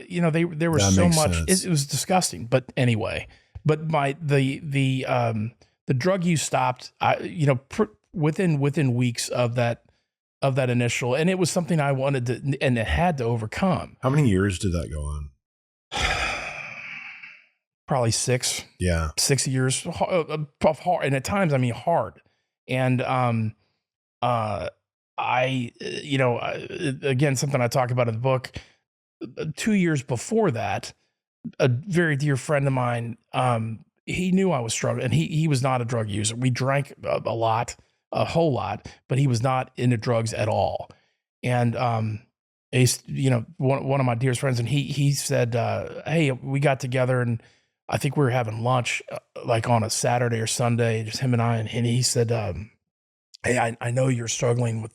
there was so much. It was disgusting. But anyway, the drug use stopped. Within weeks of that initial, and it was something I wanted to, and it had to overcome. How many years did that go on? Probably 6. Yeah. 6 years of hard, and at times, I mean, hard. And again, something I talk about in the book, 2 years before that, a very dear friend of mine, he knew I was struggling, and he was not a drug user. We drank a whole lot, but he was not into drugs at all. And he's, one of my dearest friends, and he said, hey, we got together, and I think we were having lunch like on a Saturday or Sunday, just him and I, and he said, hey, I know you're struggling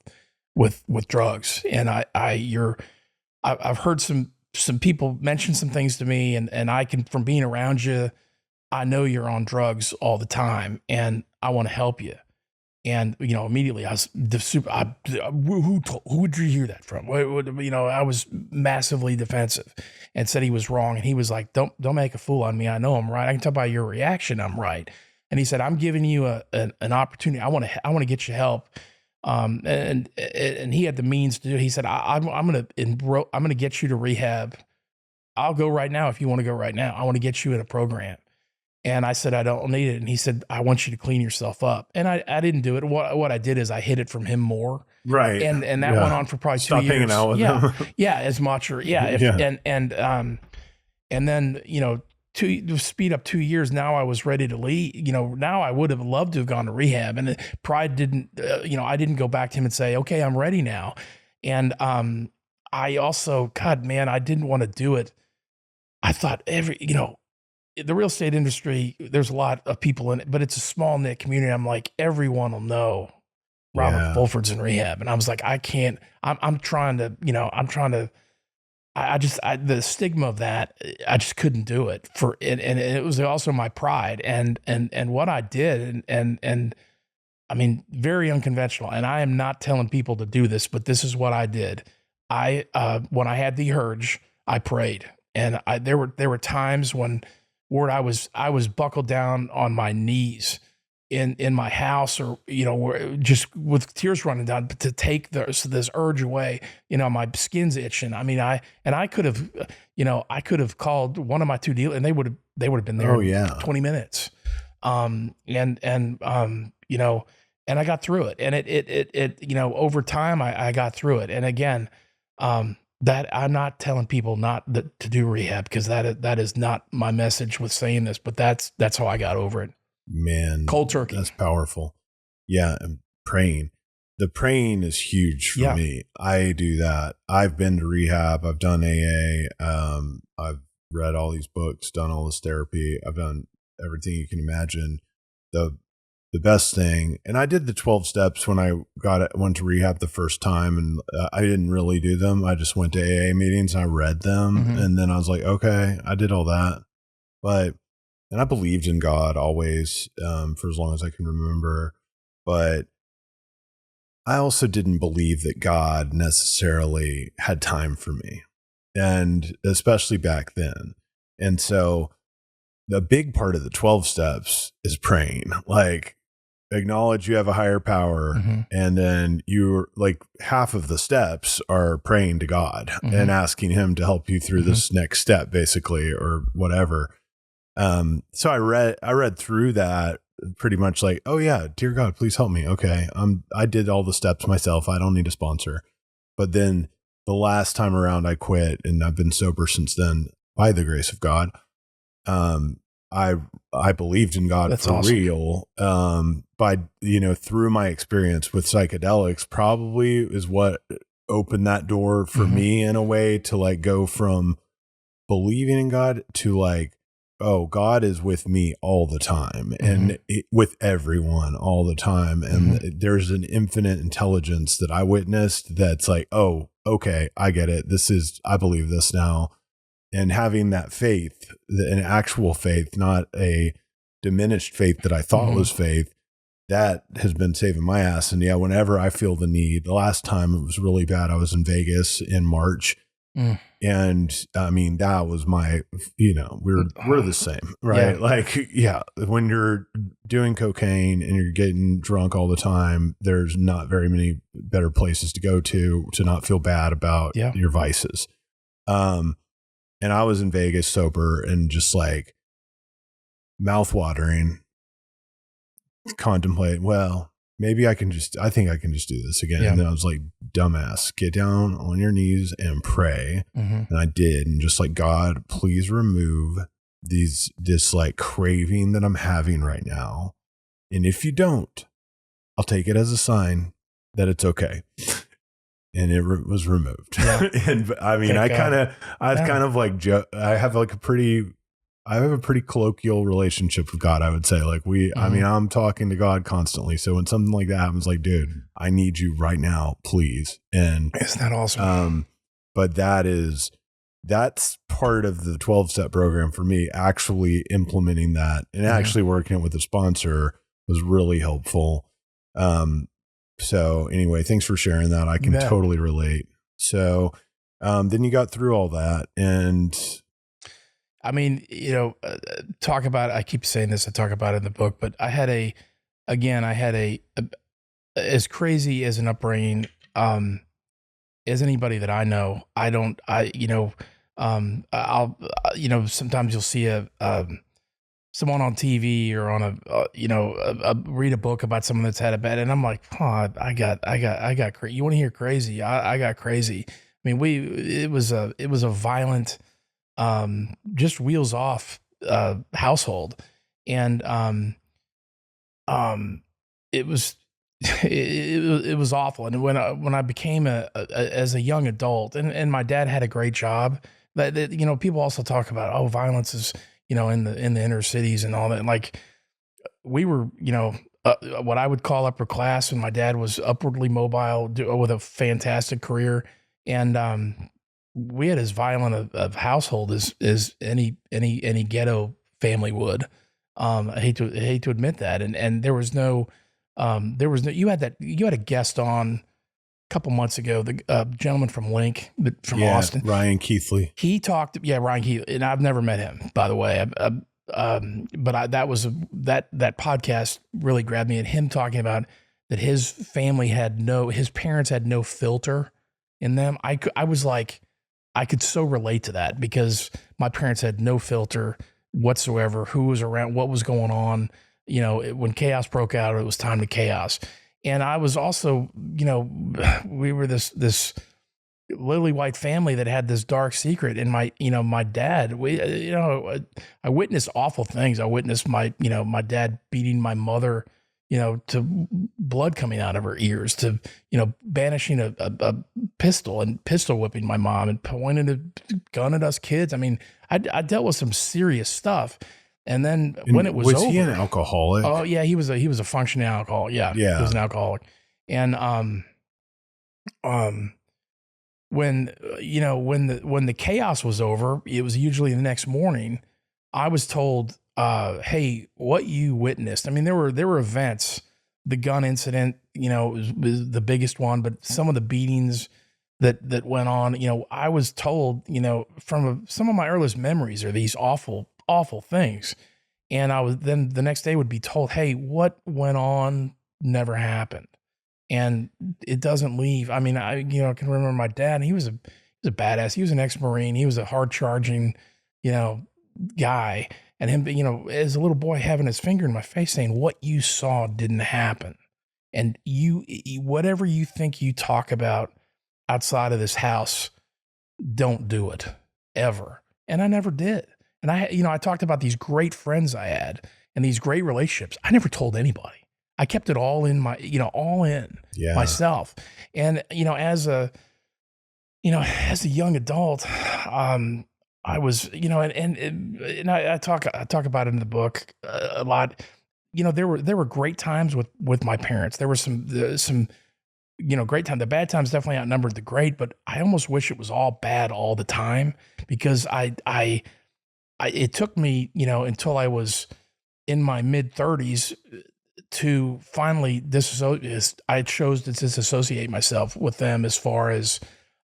with drugs, and I've heard some people mention some things to me, and I can, from being around you, I know you're on drugs all the time, and I want to help you. And, immediately I was who would you hear that from? I was massively defensive and said he was wrong. And he was like, don't make a fool on me. I know I'm right. I can tell by your reaction, I'm right. And he said, I'm giving you an opportunity. I want to get you help. And he had the means to do it. He said, I'm going to get you to rehab. I'll go right now. If you want to go right now, I want to get you in a program. And I said, I don't need it. And he said, I want you to clean yourself up. And I didn't do it. What I did is I hid it from him more. Right. And that went on for probably 2 years. Stop hanging out with him. Yeah. As much or and then, to speed up 2 years, now I was ready to leave. Now I would have loved to have gone to rehab, and pride didn't, I didn't go back to him and say, okay, I'm ready now. And I also, God, man, I didn't want to do it. I thought the real estate industry, there's a lot of people in it, but it's a small knit community. I'm like, everyone will know Robert Fulford's in rehab. And I was like, I can't, the stigma of that, I just couldn't do it and it was also my pride and what I did. And I mean, very unconventional. And I am not telling people to do this, but this is what I did. When I had the urge, I prayed. And there were times when I was buckled down on my knees in my house, or just with tears running down, but to take this urge away. My skin's itching. I mean, I could have called one of my two dealers, and they would have been there. 20 minutes. And and I got through it. And it you know, over time I got through it. And again, that I'm not telling people to do rehab, because that is not my message with saying this, but that's how I got over it. Man, Cold turkey. That's powerful. Yeah. And praying. The praying is huge for me. I do that. I've been to rehab. I've done AA. I've read all these books, done all this therapy. I've done everything you can imagine. The best thing, and I did the 12 steps when I went to rehab the first time, and I didn't really do them. I just went to AA meetings and I read them, and then I was like, okay, I did all that. And I believed in God always, for as long as I can remember. But I also didn't believe that God necessarily had time for me, and especially back then. And so the big part of the 12 steps is praying, like acknowledge you have a higher power. And then you're like, half of the steps are praying to God and asking him to help you through this next step, basically, or whatever. So I read through that pretty much like, oh yeah, dear God, please help me. Okay. I did all the steps myself. I don't need a sponsor. But then the last time around I quit, and I've been sober since then by the grace of God. I believed in God. That's for awesome. Real. By, through my experience with psychedelics probably is what opened that door for me in a way to like go from believing in God to like, oh, God is with me all the time and with everyone all the time. And there's an infinite intelligence that I witnessed that's like, oh, okay, I get it. I believe this now. And having that faith, an actual faith, not a diminished faith that I thought was faith, that has been saving my ass. And yeah, whenever I feel the need, the last time it was really bad, I was in Vegas in March. And I mean, that was my, we're the same, right? Yeah. Like, yeah, when you're doing cocaine and you're getting drunk all the time, there's not very many better places to go to not feel bad about your vices. And I was in Vegas sober and just like mouth-watering, contemplate, well, maybe I think I can just do this again. Yeah. And then I was like, dumbass, get down on your knees and pray. And I did. And just like, God, please remove this like craving that I'm having right now. And if you don't, I'll take it as a sign that it's okay. And it was removed. Yeah. And I mean, I have a pretty colloquial relationship with God, I would say. Like I mean, I'm talking to God constantly. So when something like that happens, like, dude, I need you right now, please. And isn't that awesome? But that's part of the 12-step program for me, actually implementing that and actually working it with a sponsor was really helpful. So anyway, thanks for sharing that. I can totally relate. So, then you got through all that, and I mean, talk about, I keep saying this, I talk about it in the book, but I had as crazy as an upbringing, as anybody that I know. Sometimes you'll see someone on TV or on read a book about someone that's had a bad, and I'm like, oh, I got crazy. You want to hear crazy? I got crazy. I mean, it was a violent, just wheels off, household. And, it was awful. And when I became as a young adult, and my dad had a great job, but people also talk about, oh, violence is, in the inner cities and all that. And like we were, what I would call upper class, and my dad was upwardly mobile with a fantastic career. And, we had as violent a household as any ghetto family would. I hate to admit that. And there was no, you had a guest on a couple months ago, the gentleman from Link from Austin, Ryan Keithley. He talked, Ryan Keithley, and I've never met him, by the way. But that podcast really grabbed me, and him talking about that his parents had no filter in them. I was like, I could so relate to that, because my parents had no filter whatsoever, who was around, what was going on. when chaos broke out, it was time to chaos. And I was also, we were this lily white family that had this dark secret. And my dad, I witnessed awful things. I witnessed my dad beating my mother, to blood coming out of her ears, to, banishing a pistol and pistol whipping my mom and pointing a gun at us kids. I mean, I dealt with some serious stuff. And then when it was over, he an alcoholic? Oh yeah, he was a functioning alcoholic. Yeah, he was an alcoholic. And when the chaos was over, it was usually the next morning. I was told, "Hey, what you witnessed." I mean, there were events. The gun incident, was the biggest one, but some of the beatings that went on. I was told, from some of my earliest memories are these awful things. And I was then the next day would be told, hey, what went on never happened. And it doesn't leave. I mean, I can remember my dad, and he was a badass. He was an ex-Marine. He was a hard charging, guy. And him, as a little boy having his finger in my face saying, what you saw didn't happen. And whatever you think you talk about outside of this house, don't do it ever. And I never did. And I talked about these great friends I had and these great relationships. I never told anybody. I kept it all in myself. And, as a young adult, I was, and I talk about it in the book a lot. There were great times with my parents. There were some great times. The bad times definitely outnumbered the great, but I almost wish it was all bad all the time, because it took me, until I was in my mid 30s to finally I chose to disassociate myself with them, as far as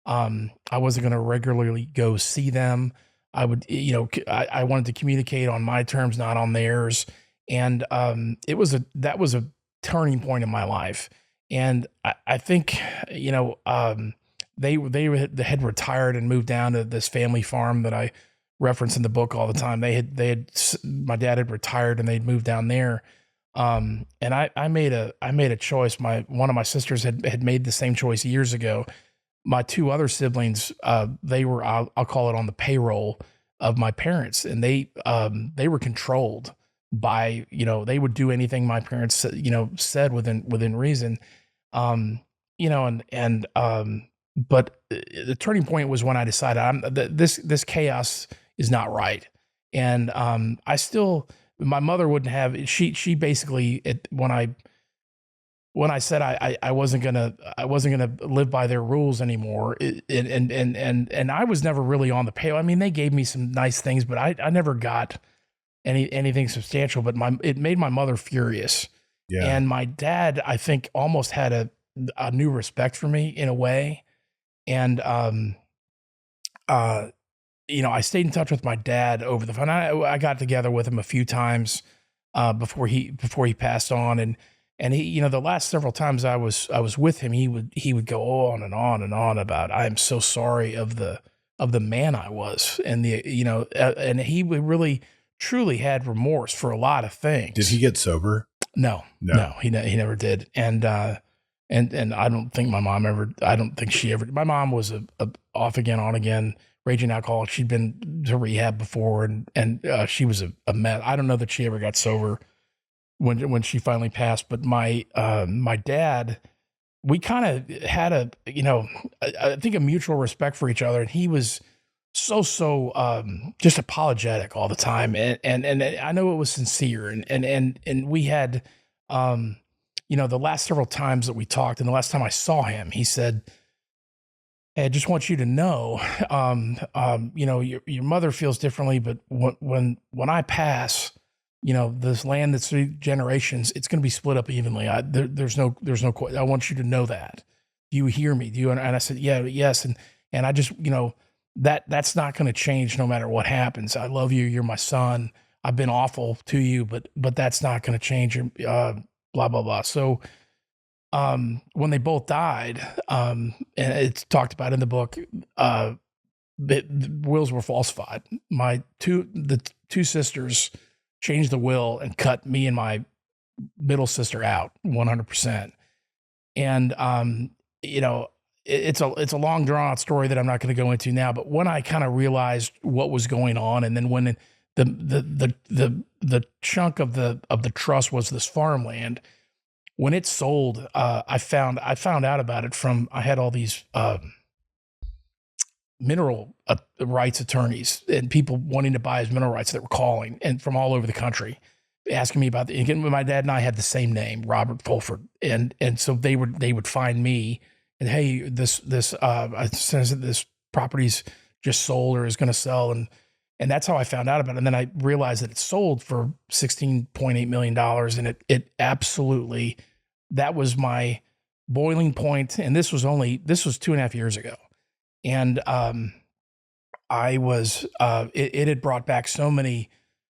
I wasn't going to regularly go see them. I would, I wanted to communicate on my terms, not on theirs. And that was a turning point in my life. And I think, they had retired and moved down to this family farm that I reference in the book all the time. My dad had retired and they'd moved down there. And I made a choice. One of my sisters had made the same choice years ago. My two other siblings, they were, I'll call it, on the payroll of my parents, and they were controlled by, they would do anything my parents, said within reason. But the turning point was when I decided this chaos is not right. And my mother wouldn't have, she basically, when I said I wasn't gonna live by their rules anymore, and I was never really on the payroll. I mean, they gave me some nice things, but I never got anything substantial. But it made my mother furious. Yeah. And my dad, I think, almost had a new respect for me in a way. And I stayed in touch with my dad over the phone. I got together with him a few times before he passed on, and he, the last several times I was with him, he would go on and on and on about, I am so sorry of the man I was, and and he really truly had remorse for a lot of things. Did he get sober? No, he never did. And I don't think my mom ever. I don't think she ever. My mom was a off again, on again, raging alcoholic. She'd been to rehab before, and she was a mess. I don't know that she ever got sober when she finally passed. But my dad, we kind of had I think a mutual respect for each other, and he was so just apologetic all the time, and I know it was sincere, and we had the last several times that we talked, and the last time I saw him, he said, hey, I just want you to know, your mother feels differently, but when I pass, this land that's 3 generations, it's going to be split up evenly. There's no I want you to know that. Do you hear me? And I said, yes. And I just, that's not going to change no matter what happens. I love you. You're my son. I've been awful to you, but that's not going to change. Blah, blah, blah. So, when they both died, and it's talked about in the book, the wills were falsified. The two sisters changed the will and cut me and my middle sister out 100%. And, you know, it's a long drawn out story that I'm not going to go into now, but when I kind of realized what was going on, and then when the chunk of the trust was this farmland, when it sold, I found out about it from, I had all these, mineral rights attorneys and people wanting to buy his mineral rights that were calling, and from all over the country, asking me about again, my dad and I had the same name, Robert Fulford. And so they would find me and, hey, this says that this property's just sold or is going to sell. And that's how I found out about it. And then I realized that it sold for $16.8 million. And it absolutely, that was my boiling point. And this was 2.5 years ago. And I was, it had brought back so many,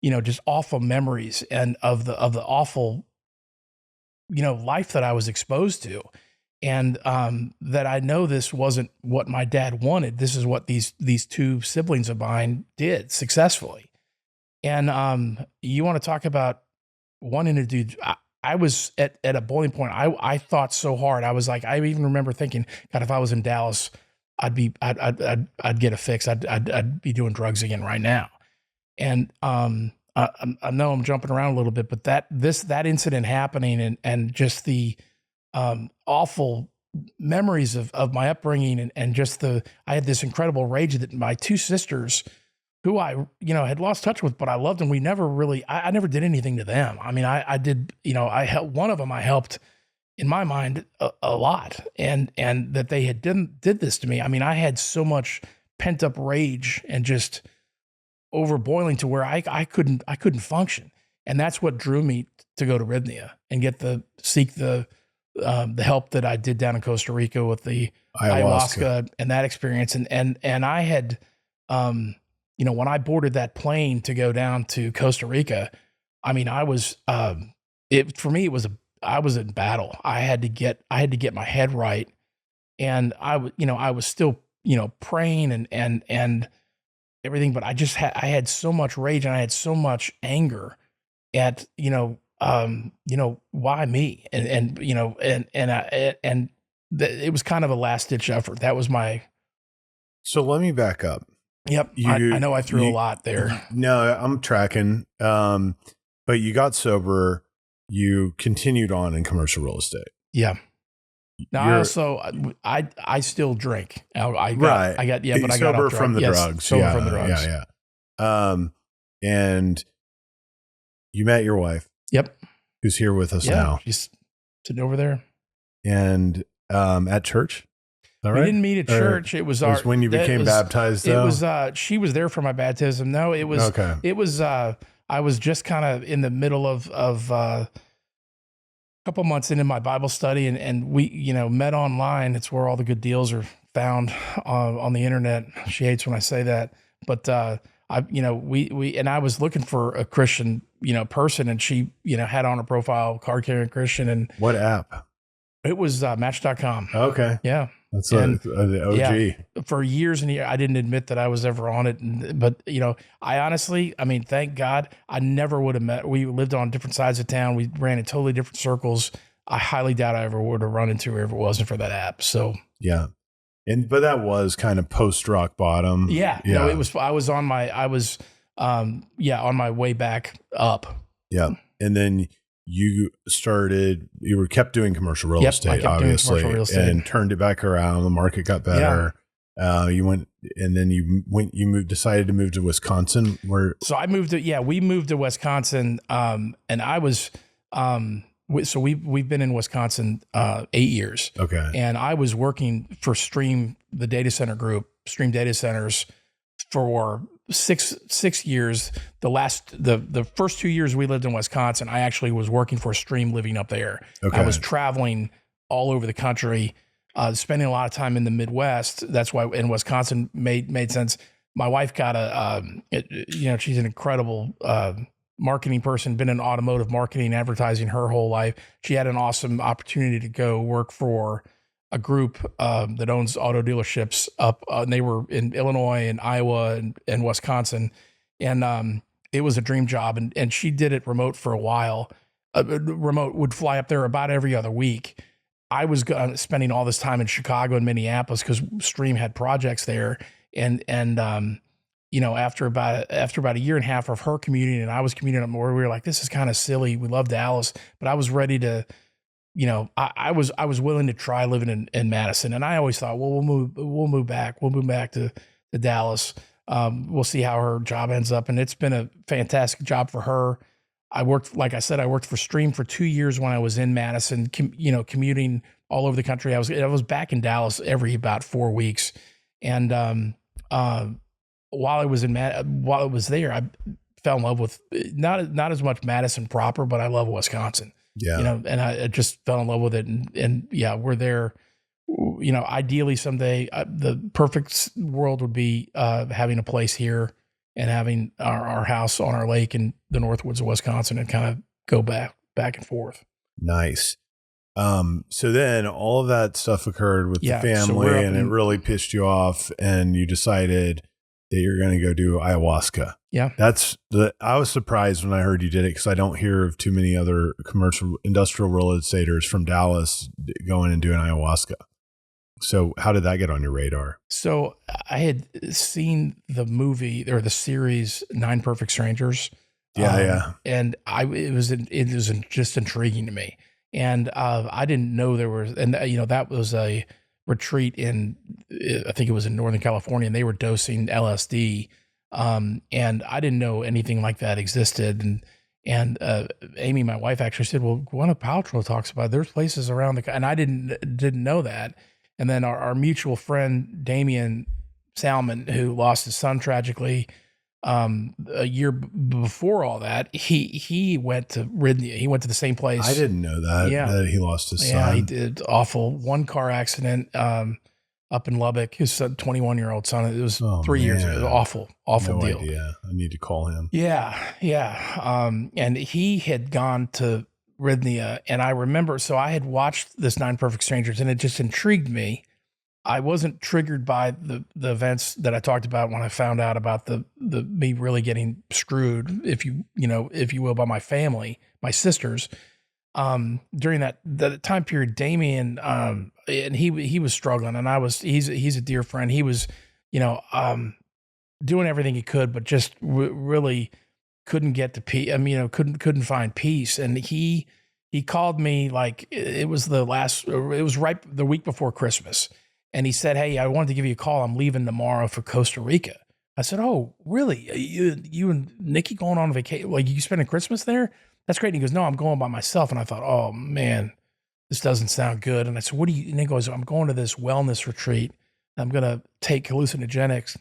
you know, just awful memories and of the awful, you know, life that I was exposed to. And that I know this wasn't what my dad wanted. This is what these two siblings of mine did successfully. And you want to talk about wanting to do, I was at a boiling point. I thought so hard. I was like, I even remember thinking, God, if I was in Dallas, I'd get a fix. I'd be doing drugs again right now. And I know I'm jumping around a little bit, but that incident happening and just the awful memories of my upbringing and just I had this incredible rage that my two sisters, who I, you know, had lost touch with, but I loved them. We never really, I never did anything to them. I mean, I did, you know, I helped one of them. I helped, in my mind, a lot, and that they did this to me. I mean, I had so much pent up rage and just overboiling to where I couldn't function, and that's what drew me to go to Rythmia and seek the help that I did down in Costa Rica with the ayahuasca and that experience, and I had, you know, when I boarded that plane to go down to Costa Rica, I mean, I was for me it was I was in battle. I had to get my head right. And I was still, you know, praying and everything, but I had so much rage and I had so much anger at, why me? And it was kind of a last ditch effort. That was my. So let me back up. Yep. I know I threw a lot there. No, I'm tracking. But you got sober. You continued on in commercial real estate. Yeah. Now I still drink. But I got sober from the drugs. Sober from the drugs. Yeah. And you met your wife. Yep. Who's here with us now. She's sitting over there. And at church. All right? We didn't meet at church. It was when you became baptized. It was she was there for my baptism. No, it was okay. It was I was just kind of in the middle of a couple months into my Bible study, and we, you know, met online. It's where all the good deals are found on the internet. She hates when I say that, but I was looking for a Christian, you know, person, and she, you know, had on her profile card carrying Christian. And what app? It was Match.com. Okay. Yeah. That's the OG. Yeah, for years and years, I didn't admit that I was ever on it. But, you know, thank God, I never would have met. We lived on different sides of town. We ran in totally different circles. I highly doubt I ever would have run into her if it wasn't for that app. So, yeah. But that was kind of post rock bottom. Yeah. No, it was, I was on my way back up. Yeah. And then you kept doing commercial real estate, obviously, and turned it back around. The market got better. Yeah. Decided to move to Wisconsin. We moved to Wisconsin. And I was, so we've been in Wisconsin 8 years. Okay. And I was working for Stream, the data center group, Stream Data Centers, for six years. The first 2 years we lived in Wisconsin, I actually was working for Stream, living up there. Okay. I was traveling all over the country, spending a lot of time in the Midwest. That's why in Wisconsin made sense. My wife got she's an incredible marketing person, been in automotive marketing and advertising her whole life. She had an awesome opportunity to go work for a group that owns auto dealerships up, and they were in Illinois and Iowa and Wisconsin. And it was a dream job. And she did it remote for a while. remote would fly up there about every other week. I was spending all this time in Chicago and Minneapolis because Stream had projects there. And after about a year and a half of her commuting and I was commuting up more, we were like, this is kind of silly. We love Dallas, but I was ready to, I was willing to try living in Madison. And I always thought, well, we'll move back to Dallas. We'll see how her job ends up. And it's been a fantastic job for her. I worked for Stream for 2 years when I was in Madison, commuting all over the country. I was back in Dallas every about 4 weeks. And, while I was there, I fell in love with not as much Madison proper, but I love Wisconsin. Yeah. And I just fell in love with it. And yeah, we're there. Ideally someday, the perfect world would be having a place here and having our house on our lake in the Northwoods of Wisconsin and kind of go back and forth. Nice. So then all of that stuff occurred with the family and it really pissed you off and you decided that you're going to go do ayahuasca. Yeah. I was surprised when I heard you did it because I don't hear of too many other commercial industrial real estaters from Dallas going and doing ayahuasca. So how did that get on your radar? So I had seen the movie or the series 9 Perfect Strangers. Yeah. And it was just intriguing to me. And I didn't know there was, and that was a retreat I think it was in Northern California, and they were dosing LSD. And I didn't know anything like that existed. And Amy, my wife, actually said, well, Gwyneth Paltrow talks about there's places around and I didn't know that. And then our mutual friend, Damien Salmon, who lost his son tragically, a year before all that, he went to Rythmia. He went to the same place. I didn't know that. Yeah. That he lost his son. Yeah, he did. Awful. One car accident up in Lubbock. His 21-year-old son. It was 3 years ago. It was awful deal. Idea. I need to call him. Yeah. And he had gone to Rythmia, and I remember. So I had watched this 9 Perfect Strangers, and it just intrigued me. I wasn't triggered by the events that I talked about when I found out about the me really getting screwed, if you will, by my family, my sisters. During that time period, Damien, and he was struggling, and he's a dear friend. He was, doing everything he could, but just really couldn't get to peace. I mean, couldn't find peace. And he called me like it was right the week before Christmas. And he said, hey, I wanted to give you a call. I'm leaving tomorrow for Costa Rica. I said, oh, really? You and Nikki going on vacation? Like, you spending Christmas there? That's great. And he goes, no, I'm going by myself. And I thought, oh, man, this doesn't sound good. And I said, what do you? And he goes, I'm going to this wellness retreat. I'm going to take hallucinogenics,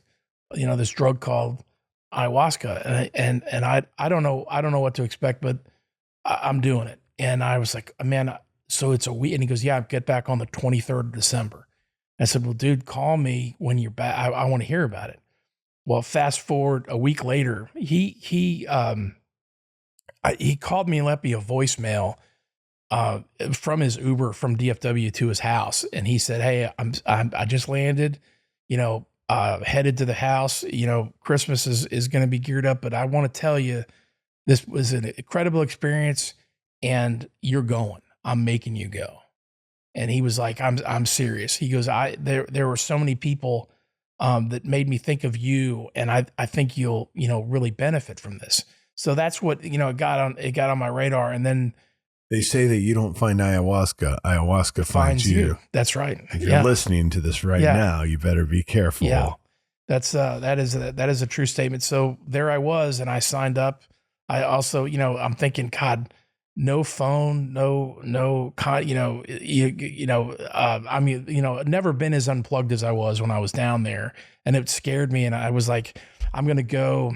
this drug called ayahuasca. And I don't know what to expect, but I'm doing it. And I was like, man, so it's a week. And he goes, yeah, I get back on the 23rd of December. I said, well, dude, call me when you're back. I want to hear about it. Well, fast forward a week later, he called me and left me a voicemail from his Uber from DFW to his house. And he said, hey, I just landed, headed to the house. Christmas is going to be geared up, but I want to tell you, this was an incredible experience and you're going. I'm making you go. And he was like, I'm serious. He goes, there were so many people that made me think of you. And I think you'll, really benefit from this. So that's what, it got on my radar. And then they say that you don't find ayahuasca finds you. That's right. If you're listening to this right now, you better be careful. Yeah. That is a true statement. So there I was, and I signed up. I also, I'm thinking, God, no phone, no, never been as unplugged as I was when I was down there. And it scared me. And I was like, I'm going to go,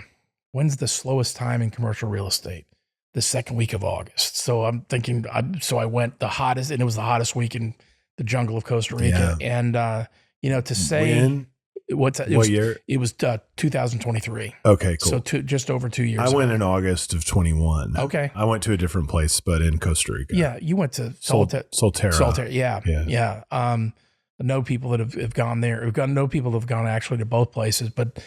when's the slowest time in commercial real estate? The second week of August. So I'm thinking, I went the hottest, and it was the hottest week in the jungle of Costa Rica. Yeah. And, to say, what year? It was 2023. Okay, cool. So just over 2 years. I went in August of 21. Okay. I went to a different place, but in Costa Rica. Yeah, you went to Solterra. Yeah. I know people that have gone there. Know people that have gone actually to both places. But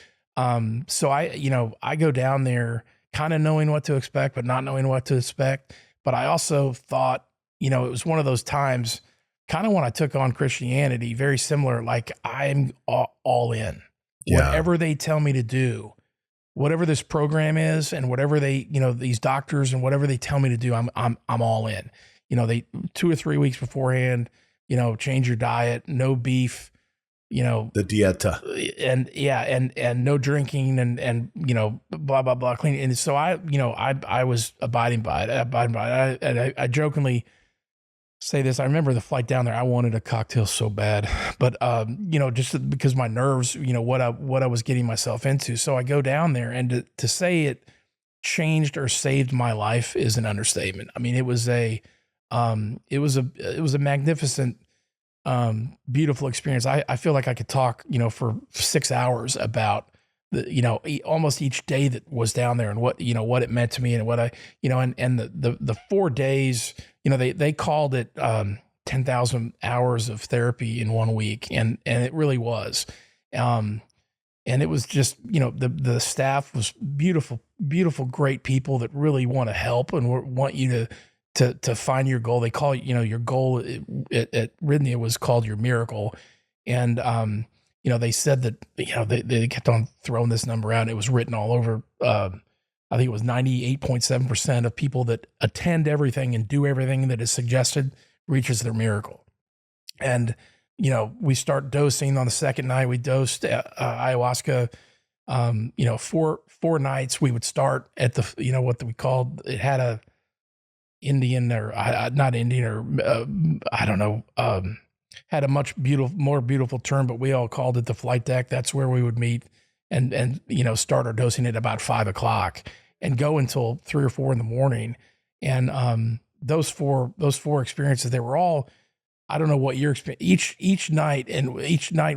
so I go down there kind of knowing what to expect, but not knowing what to expect. But I also thought, it was one of those times, kind of when I took on Christianity, very similar, like I'm all in. Yeah. Whatever they tell me to do, whatever this program is, and whatever they, these doctors and whatever they tell me to do, I'm all in. They 2 or 3 weeks beforehand, change your diet, no beef, the dieta, and no drinking and blah blah blah, clean. And so I was abiding by it. And I jokingly say this. I remember the flight down there. I wanted a cocktail so bad, but just because my nerves, what I was getting myself into. So I go down there, and to say it changed or saved my life is an understatement. I mean, it was a magnificent, beautiful experience. I feel like I could talk, for 6 hours about almost each day that was down there, and what it meant to me, and what I, and the 4 days, they called it 10,000 hours of therapy in 1 week. And it really was. And it was just, the staff was beautiful, beautiful, great people that really want to help and want you to find your goal. They call it, your goal at Rythmia was called your miracle. And, they said that, they kept on throwing this number out. It was written all over. I think it was 98.7% of people that attend everything and do everything that is suggested reaches their miracle. And, we start dosing on the second night. We dosed ayahuasca, 4 nights. We would start at the, what we called, it had a Indian or not Indian or I don't know, had a much more beautiful term, but we all called it the flight deck. That's where we would meet and start our dosing at about 5 o'clock and go until 3 or 4 in the morning. And those four experiences, they were all, I don't know what your experience, each night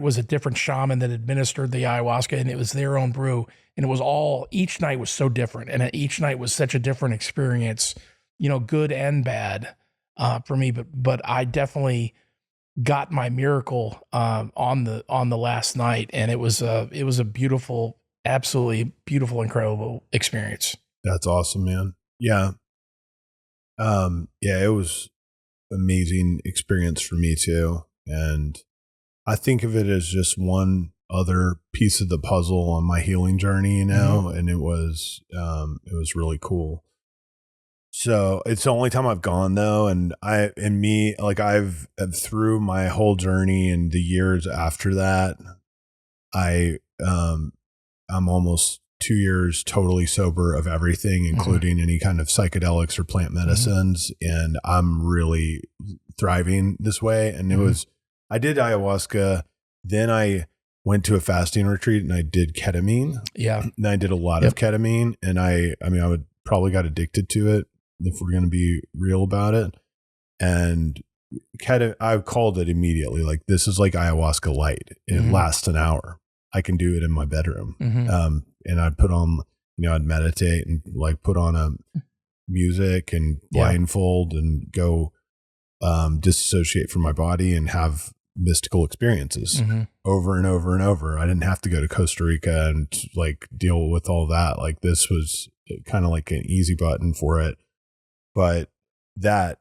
was a different shaman that administered the ayahuasca, and it was their own brew. And it was each night was so different. And each night was such a different experience, good and bad for me. But I definitely got my miracle on the last night. And it was a beautiful, absolutely beautiful, incredible experience. That's awesome, man. Yeah. It was amazing experience for me too. And I think of it as just one other piece of the puzzle on my healing journey, Mm-hmm. and it was really cool. So it's the only time I've gone though. And I've through my whole journey and the years after that, I'm almost 2 years totally sober of everything, including any kind of psychedelics or plant medicines. And I'm really thriving this way. And I did ayahuasca. Then I went to a fasting retreat and I did ketamine. Yeah. And I did a lot of ketamine, and I would probably got addicted to it if we're going to be real about it. And I called it immediately. Like, this is like ayahuasca light. It lasts an hour. I can do it in my bedroom. And I'd put on, I'd meditate and like put on a music and blindfold and go disassociate from my body and have mystical experiences over and over and over. I didn't have to go to Costa Rica and like deal with all that. Like, this was kind of like an easy button for it. But that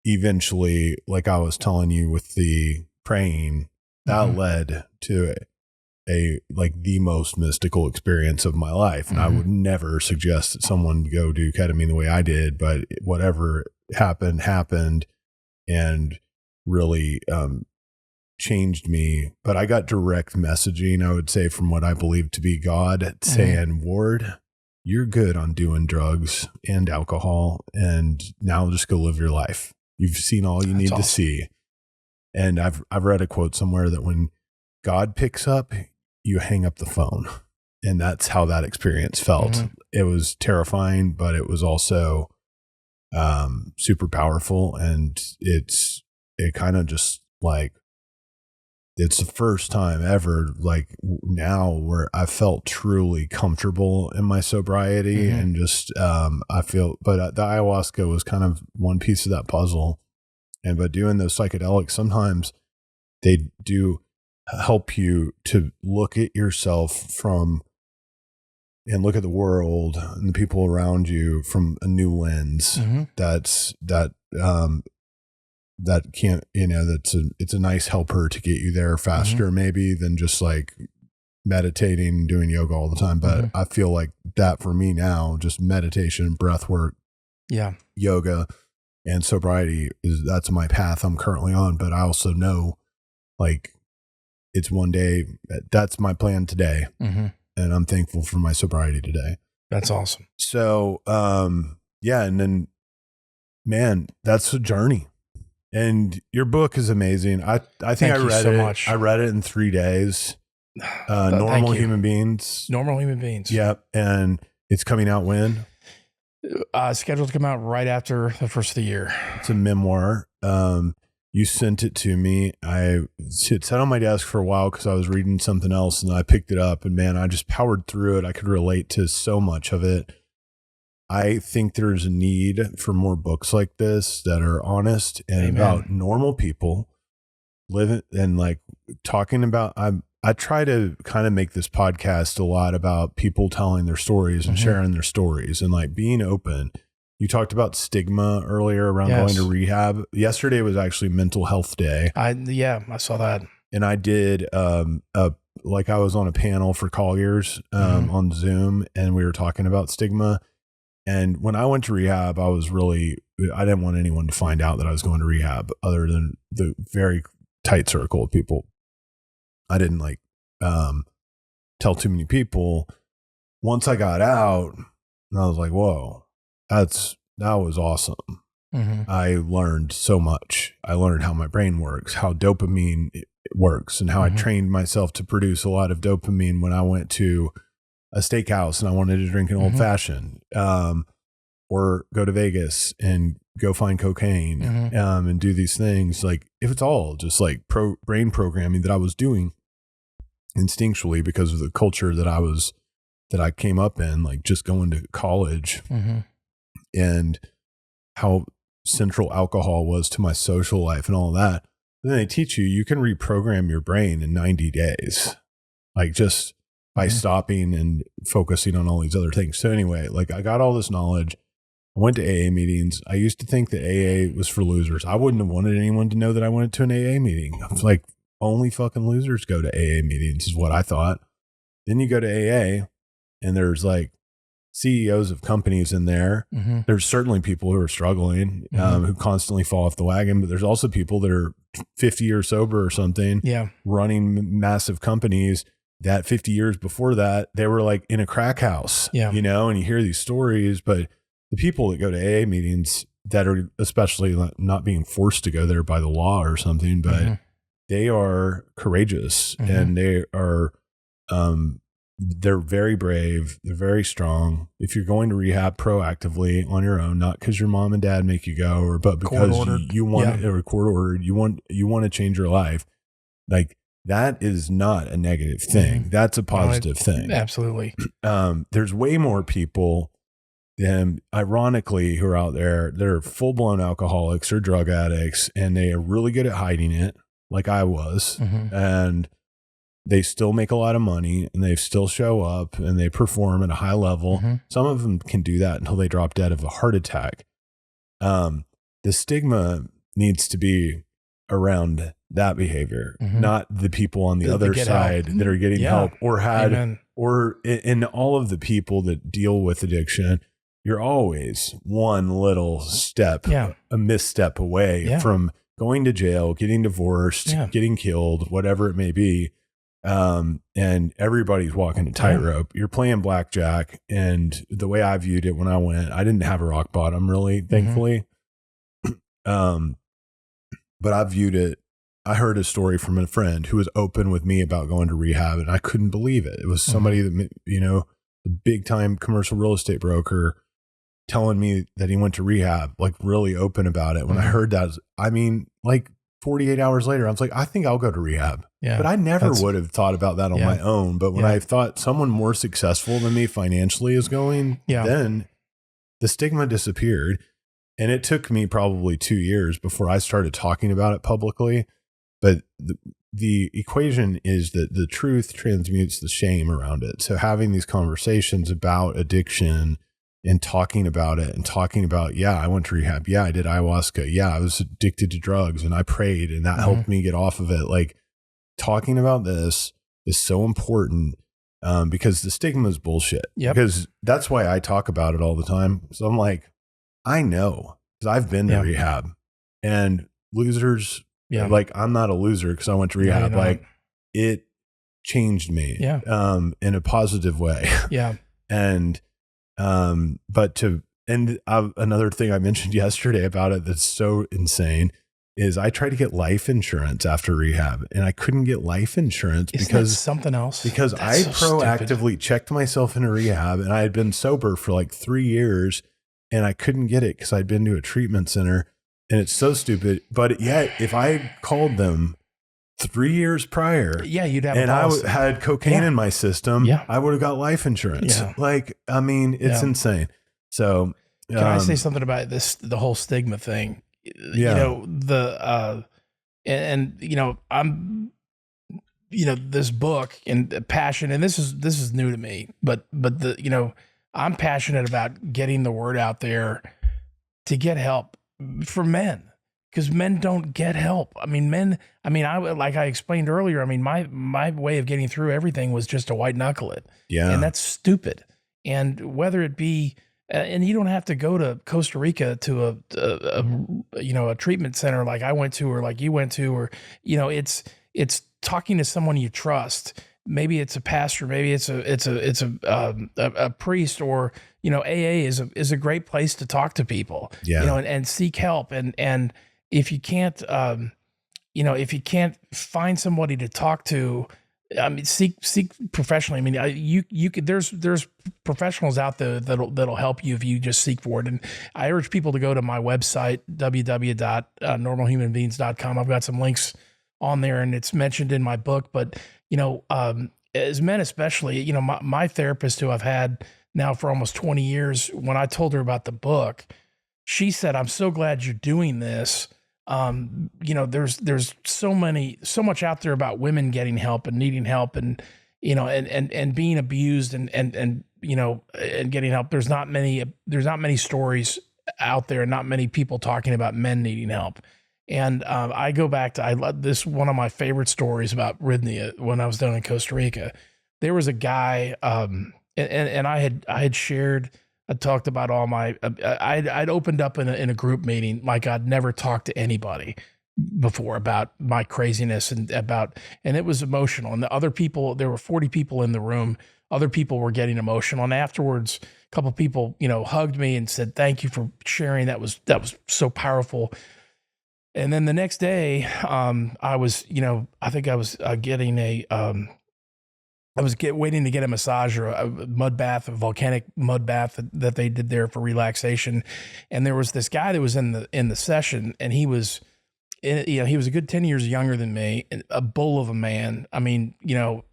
eventually, like I was telling you with the praying, that led to the most mystical experience of my life. And I would never suggest that someone go do ketamine the way I did, but whatever happened and really changed me. But I got direct messaging, I would say, from what I believe to be God saying, Ward, you're good on doing drugs and alcohol, and now just go live your life. You've seen all you need to see. And I've read a quote somewhere that when God picks up, you hang up the phone. And that's how that experience felt. It was terrifying, but it was also super powerful. And it kind of just like, it's the first time ever, like now, where I felt truly comfortable in my sobriety and just, I feel, but the ayahuasca was kind of one piece of that puzzle. And by doing those psychedelics, sometimes they do help you to look at yourself from and look at the world and the people around you from a new lens. That can't, it's a nice helper to get you there faster maybe than just like meditating and doing yoga all the time. But I feel like that for me now, just meditation, breath work, yoga, and sobriety that's my path I'm currently on. But I also know like it's one day, that's my plan today. And I'm thankful for my sobriety today. That's awesome. So, and then, man, that's a journey. And your book is amazing. I think I read it. Much. I read it in 3 days. Normal Human Beings. Normal Human Beings. Yep. And it's coming out when? Scheduled to come out right after the first of the year. It's a memoir. You sent it to me. It sat on my desk for a while because I was reading something else, and I picked it up, and man, I just powered through it. I could relate to so much of it. I think there's a need for more books like this that are honest and about normal people living and like talking about, I try to kind of make this podcast a lot about people telling their stories and sharing their stories and like being open. You talked about stigma earlier around going to rehab. Yesterday was actually Mental Health Day. I saw that. And I did, like I was on a panel for Colliers on Zoom, and we were talking about stigma. And when I went to rehab, I didn't want anyone to find out that I was going to rehab other than the very tight circle of people. I didn't like tell too many people. Once I got out, I was like, whoa, that was awesome. I learned so much. I learned how my brain works, how dopamine works, and how I trained myself to produce a lot of dopamine when I went to a steakhouse and I wanted to drink an old fashioned, or go to Vegas and go find cocaine, and do these things. Like if it's all just like brain programming that I was doing instinctually because of the culture that I came up in, like just going to college and how central alcohol was to my social life and all that. Then they teach you can reprogram your brain in 90 days, like just by stopping and focusing on all these other things. So anyway, like I got all this knowledge. I went to AA meetings. I used to think that AA was for losers. I wouldn't have wanted anyone to know that I went to an AA meeting. I was like, only fucking losers go to AA meetings is what I thought. Then you go to AA and there's like CEOs of companies in there. There's certainly people who are struggling, who constantly fall off the wagon, but there's also people that are 50 years sober or something, running massive companies that 50 years before that, they were like in a crack house, and you hear these stories, but the people that go to AA meetings that are especially not being forced to go there by the law or something, but they are courageous and they are, they're very brave. They're very strong. If you're going to rehab proactively on your own, not because your mom and dad make you go, but because you want or court ordered, you want to change your life. Like that is not a negative thing. That's a positive thing. Absolutely. There's way more people than ironically who are out there. They're full blown alcoholics or drug addicts, and they are really good at hiding it, like I was, and they still make a lot of money and they still show up and they perform at a high level. Some of them can do that until they drop dead of a heart attack. The stigma needs to be around that behavior, not the people on the other side that are getting help or or in all of the people that deal with addiction. You're always one little step, a misstep away from going to jail, getting divorced, getting killed, whatever it may be. And everybody's walking a tightrope. You're playing blackjack. And the way I viewed it when I went, I didn't have a rock bottom really, thankfully. But I viewed it. I heard a story from a friend who was open with me about going to rehab, and I couldn't believe it. It was somebody that, a big time commercial real estate broker telling me that he went to rehab, like really open about it. When I heard that, I mean, like 48 hours later, I was like, I think I'll go to rehab. But I never would have thought about that on my own. But when I thought someone more successful than me financially is going, then the stigma disappeared. And it took me probably 2 years before I started talking about it publicly. But the equation is that the truth transmutes the shame around it. So having these conversations about addiction and talking about it and talking about, yeah, I went to rehab. Yeah, I did ayahuasca. Yeah, I was addicted to drugs and I prayed and that helped me get off of it. Like, talking about this is so important because the stigma is bullshit. Yep. Because that's why I talk about it all the time. So I'm like, I know because I've been to rehab, and losers, like, I'm not a loser because I went to rehab. No, like, it changed me in a positive way. Yeah. And another thing I mentioned yesterday about it that's so insane is I tried to get life insurance after rehab, and I couldn't get life insurance because something else. Because that's I proactively checked myself into rehab, and I had been sober for like 3 years, and I couldn't get it because I'd been to a treatment center, and it's so stupid. But yet, if I called them 3 years prior, you'd have. And I had cocaine in my system, I would have got life insurance. Yeah. Like, I mean, it's insane. So, can I say something about this? The whole stigma thing. You know, I'm, this book and passion, and this is new to me, but I'm passionate about getting the word out there to get help for men, because men don't get help. I mean, like I explained earlier, I mean, my way of getting through everything was just to white knuckle it. Yeah. And that's stupid. And whether it be, and you don't have to go to Costa Rica to a treatment center like I went to, or like you went to, or, it's talking to someone you trust. Maybe it's a pastor, maybe it's a priest, or, AA is a great place to talk to people, and seek help. And if you can't, if you can't find somebody to talk to, I mean, seek professionally. I mean, you could, there's professionals out there that'll help you if you just seek for it. And I urge people to go to my website, www.normalhumanbeings.com. I've got some links on there, and it's mentioned in my book. But, as men especially, my therapist, who I've had now for almost 20 years, when I told her about the book, she said, "I'm so glad you're doing this." There's so much out there about women getting help and needing help, and and being abused and getting help. There's not many stories out there, and not many people talking about men needing help. And I go back to, I love this, one of my favorite stories about Rythmia. When I was down in Costa Rica, there was a guy, and I had shared. I talked about all my, I'd opened up in a group meeting like I'd never talked to anybody before about my craziness and it was emotional. And the other people, there were 40 people in the room. Other people were getting emotional. And afterwards, a couple of people, hugged me and said, "Thank you for sharing. That was so powerful." And then the next day, I was, I think I was getting waiting to get a massage or a mud bath, a volcanic mud bath that they did there for relaxation. And there was this guy that was in the session, and he was a good 10 years younger than me, a bull of a man. I mean,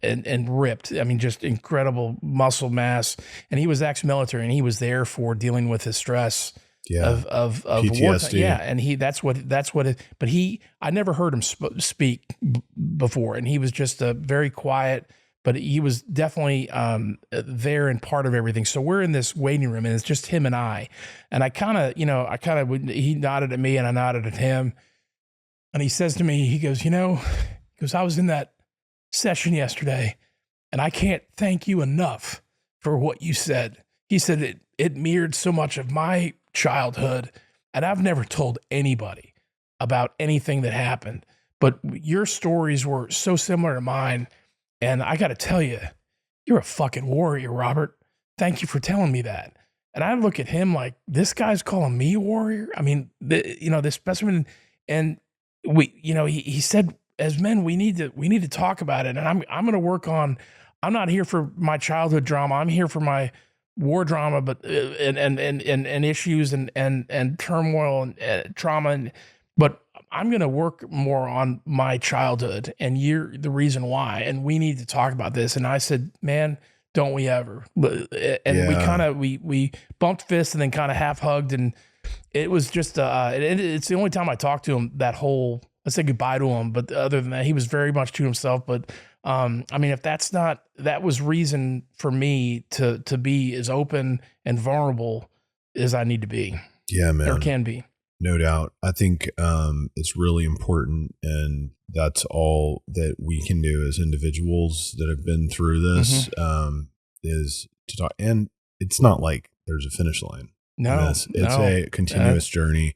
and ripped. I mean, just incredible muscle mass. And he was ex-military, and he was there for dealing with his stress of PTSD. Yeah. And but I never heard him speak before. And he was just a very quiet, but he was definitely there and part of everything. So we're in this waiting room, and it's just him and I. And he nodded at me, and I nodded at him. And he says to me, he goes, I was in that session yesterday, and I can't thank you enough for what you said. He said it mirrored so much of my childhood, and I've never told anybody about anything that happened, but your stories were so similar to mine. And I got to tell you, you're a fucking warrior, Robert. Thank you for telling me that. And I look at him like, this guy's calling me a warrior. I mean, this specimen. And he said, as men, we need to talk about it. And I'm going to work on. I'm not here for my childhood drama. I'm here for my war drama, but and issues and turmoil and trauma. But I'm going to work more on my childhood, and you're the reason why, and we need to talk about this. And I said, man, don't we ever? And we kind of, we bumped fists and then kind of half hugged. And it was just, it's the only time I talked to him that whole let's say goodbye to him. But other than that, he was very much to himself. But I mean, if that's not, that was reason for me to be as open and vulnerable as I need to be. Yeah, man. Or can be. No doubt. I think it's really important, and that's all that we can do as individuals that have been through this, is to talk. And it's not like there's a finish line. No, it's a continuous journey.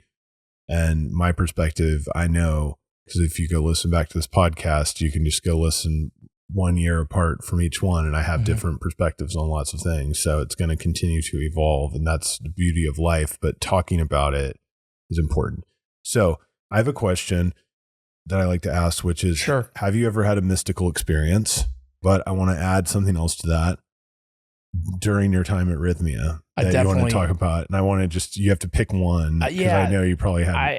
And my perspective, I know, because if you go listen back to this podcast, you can just go listen 1 year apart from each one. And I have different perspectives on lots of things. So it's going to continue to evolve. And that's the beauty of life. But talking about it is important. So I have a question that I like to ask, which is, sure, have you ever had a mystical experience? But I want to add something else to that. During your time at Rythmia that you want to talk about, and I want to just, you have to pick one, because I know you probably had I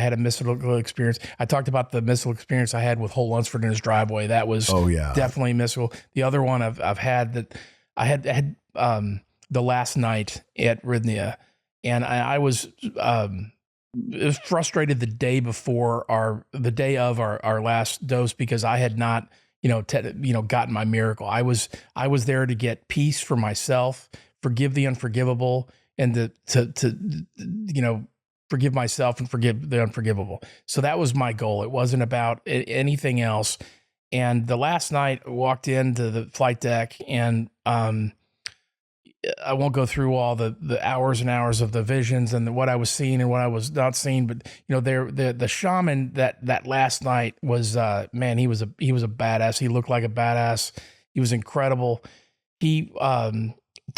had a mystical experience. I talked about the mystical experience I had with Holt Lunsford in his driveway. That was definitely mystical. The other one I've had, that I had the last night at Rythmia, and I was frustrated the day of our last dose, because I had not gotten my miracle. I was there to get peace for myself, forgive the unforgivable, and to forgive myself and forgive the unforgivable. So that was my goal. It wasn't about anything else. And the last night, I walked into the flight deck, and I won't go through all the hours and hours of the visions and what I was seeing and what I was not seeing, but the shaman that last night was, man, he was a badass. He looked like a badass. He was incredible. He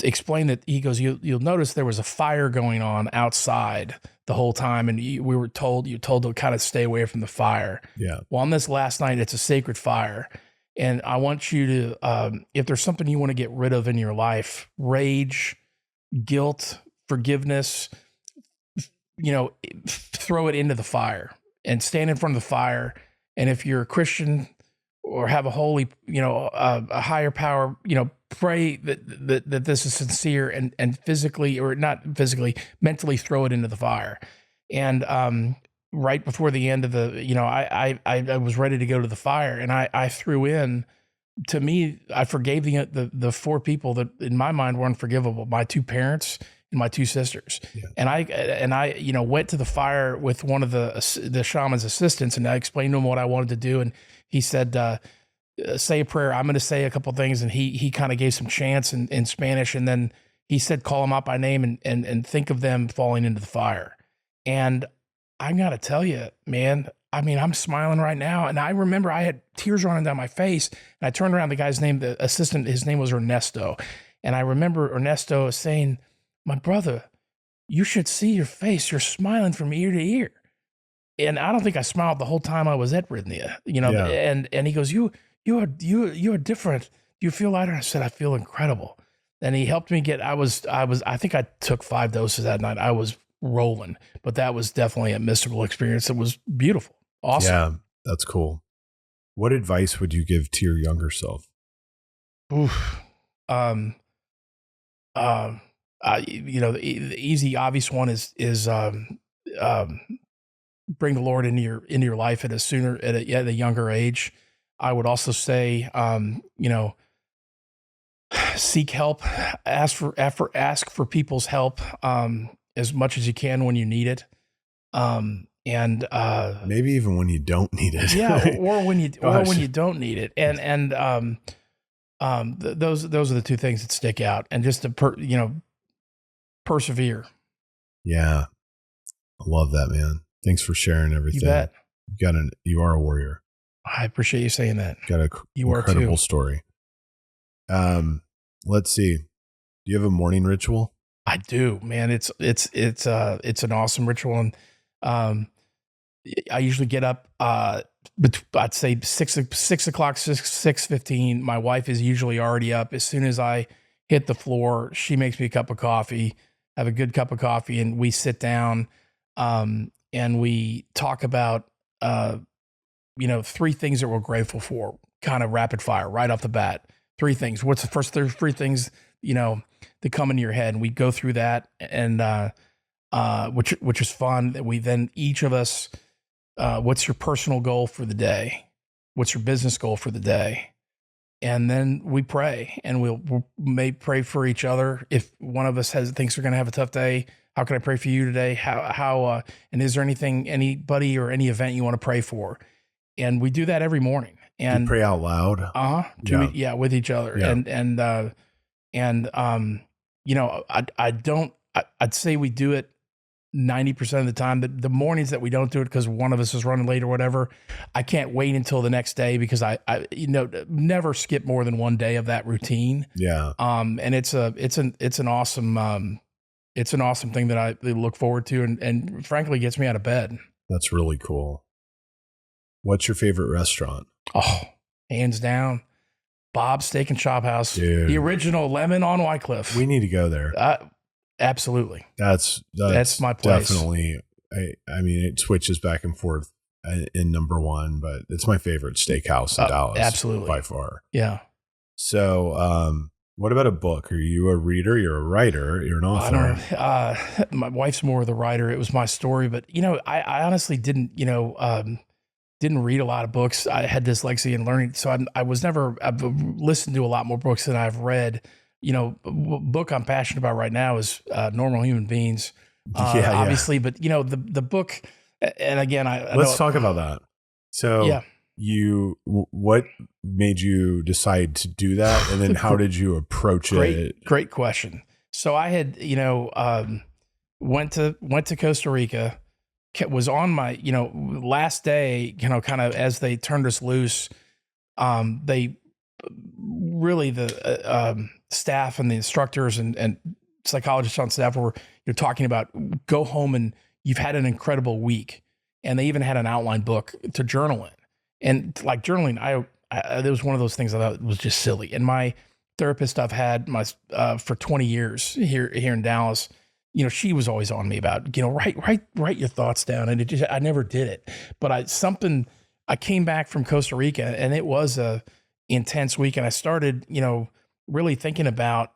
explained that, he goes, you'll notice there was a fire going on outside the whole time, and you're told to kind of stay away from the fire. Yeah. Well, on this last night, it's a sacred fire. And I want you to, if there's something you want to get rid of in your life, rage, guilt, forgiveness, throw it into the fire and stand in front of the fire. And if you're a Christian or have a holy, a higher power, pray that this is sincere, and physically, or not physically, mentally throw it into the fire. And, right before the end of I was ready to go to the fire, and I threw in, to me, I forgave the four people that in my mind were unforgivable: my two parents and my two sisters. Yeah. And I went to the fire with one of the shaman's assistants, and I explained to him what I wanted to do. And he said, say a prayer. I'm going to say a couple of things. And he kind of gave some chants in Spanish. And then he said, call them out by name and think of them falling into the fire. And I got to tell you, man, I mean, I'm smiling right now. And I remember I had tears running down my face. And I turned around, the guy's name, the assistant, his name was Ernesto. And I remember Ernesto saying, my brother, you should see your face. You're smiling from ear to ear. And I don't think I smiled the whole time I was at Rythmia, and he goes, you are different. Do you feel lighter? I said, I feel incredible. And he helped me I think I took 5 doses that night. I was rolling, but that was definitely a mystical experience. It was beautiful. Awesome. Yeah, that's cool. What advice would you give to your younger self? Oof. The easy, obvious one is bring the Lord into your life at a younger age. I would also say, seek help, ask for people's help, as much as you can when you need it. And maybe even when you don't need it. Yeah. Or when you don't need it. And those are the two things that stick out, and just to persevere. Yeah. I love that, man. Thanks for sharing everything. You bet. You are a warrior. I appreciate you saying that. Got an incredible story. Let's see. Do you have a morning ritual? I do, man. It's an awesome ritual. And, I usually get up, I'd say 6 o'clock, 6:15. My wife is usually already up. As soon as I hit the floor, she makes me a cup of coffee, have a good cup of coffee, and we sit down, and we talk about, 3 things that we're grateful for, kind of rapid fire right off the bat. 3 things. What's the first 3 things, that come into your head? And we go through that. And, which is fun. That we then each of us, what's your personal goal for the day? What's your business goal for the day? And then we pray, and we may pray for each other. If one of us thinks we're going to have a tough day, how can I pray for you today? And is there anybody or any event you want to pray for? And we do that every morning. And you pray out loud. With each other. Yeah. I'd say we do it 90% of the time. The mornings that we don't do it because one of us is running late or whatever, I can't wait until the next day because I never skip more than one day of that routine. Yeah. And it's an awesome thing that I look forward to and frankly gets me out of bed. That's really cool. What's your favorite restaurant? Oh, hands down, Bob's Steak and Shop House, dude. The original Lemon on Wycliffe. We need to go there. Absolutely. That's my place. Definitely. I mean, it switches back and forth in number one, but it's my favorite steakhouse in Dallas. Absolutely. By far. Yeah. So, what about a book? Are you a reader? You're a writer. You're an author. My wife's more of the writer. It was my story, but I honestly didn't read a lot of books. I had dyslexia and learning. So I've listened to a lot more books than I've read. Book I'm passionate about right now is Normal Human Beings, obviously, but the book, and again, let's talk about that. So what made you decide to do that? And then how did you approach it? Great question. So I had, went to Costa Rica, was on my, last day, kind of as they turned us loose, they really, the staff and the instructors and psychologists on staff were talking about go home and you've had an incredible week. And they even had an outline book to journal in. And like journaling, it was one of those things I thought was just silly. And my therapist I've had for 20 years here in Dallas, she was always on me about, write your thoughts down. And I never did it. But I came back from Costa Rica and it was a intense week. And I started, really thinking about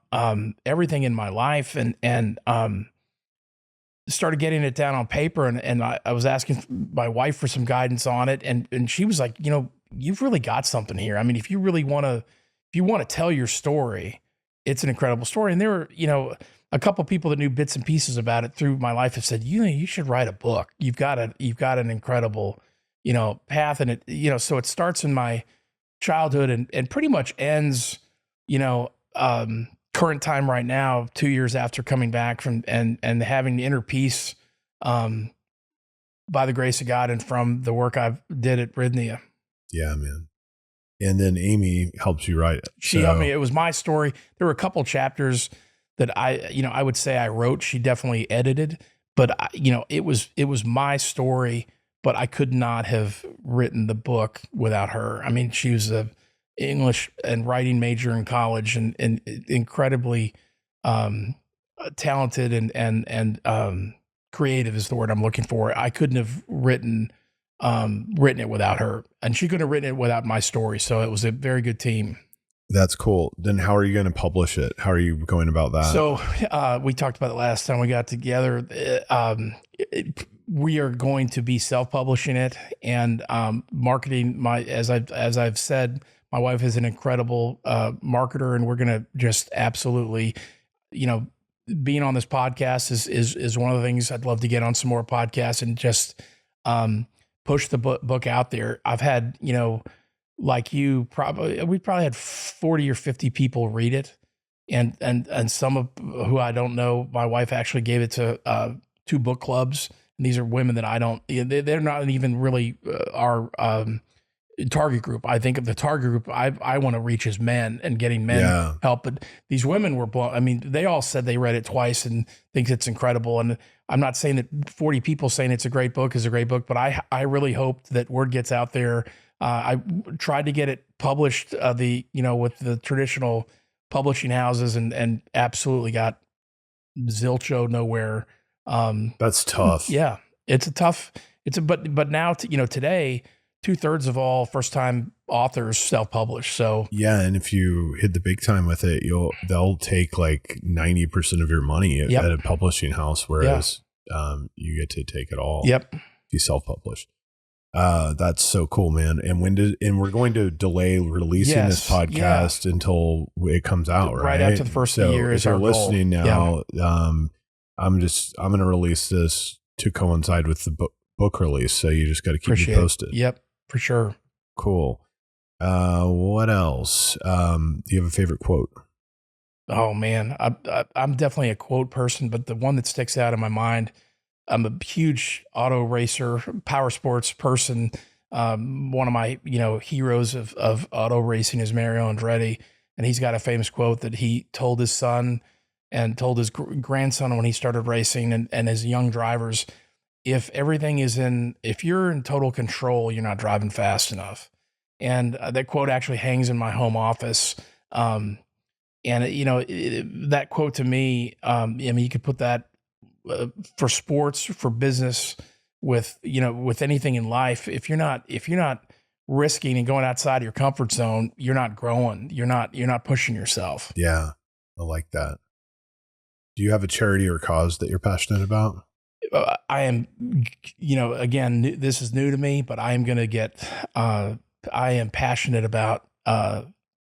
everything in my life and started getting it down on paper. And I was asking my wife for some guidance on it. And she was like, you've really got something here. I mean, if you want to tell your story, it's an incredible story. And there were, a couple of people that knew bits and pieces about it through my life have said, you should write a book. You've got an incredible, path. And it, so it starts in my childhood and pretty much ends, current time right now, 2 years after coming back from and having the inner peace, by the grace of God and from the work I did at Rythmia. Yeah, man. And then Amy helps you write it. She helped me. It was my story. There were a couple chapters that I would say I wrote. She definitely edited, but it was my story, but I could not have written the book without her. I mean, she was a English and writing major in college and incredibly talented and creative is the word I'm looking for. I couldn't have written it without her, and she couldn't have written it without my story. So it was a very good team. That's cool. Then how are you going to publish it? How are you going about that? So we talked about it last time we got together. We are going to be self-publishing it and marketing as I've said, my wife is an incredible marketer, and we're going to just absolutely, being on this podcast is one of the things I'd love to get on some more podcasts and just push the book out there. I've had, like we probably had 40 or 50 people read it, and some of who I don't know. My wife actually gave it to 2 book clubs, and these are women that they're not even really our target group. I think of the target group I want to reach is men and getting men help. But these women were blown. I mean, they all said they read it twice and think it's incredible. And I'm not saying that 40 people saying it's a great book is a great book, but I really hoped that word gets out there. I tried to get it published, with the traditional publishing houses and absolutely got zilcho nowhere. That's tough. Yeah, but now, today, 2/3 of all first-time authors self-publish. So yeah, and if you hit the big time with it, they'll take like 90% of your money at a publishing house. Whereas you get to take it all. Yep. If you self-publish. That's so cool, man. And we're going to delay releasing this podcast until it comes out, right? Right after the first of the year is our goal. If you're listening now, I'm going to release this to coincide with the book release. So you just got to keep me posted. Yep, for sure. Cool. What else? Do you have a favorite quote? Oh man, I'm definitely a quote person, but the one that sticks out in my mind, I'm a huge auto racer, power sports person. One of my, heroes of auto racing is Mario Andretti. And he's got a famous quote that he told his son and told his grandson when he started racing and his young drivers, if you're in total control, you're not driving fast enough. And that quote actually hangs in my home office. And that quote to me, you could put that for sports, for business, with anything in life. If you're not risking and going outside your comfort zone, you're not growing. You're not pushing yourself. Yeah, I like that. Do you have a charity or cause that you're passionate about? I am, again, this is new to me, but I am going to get. I am passionate about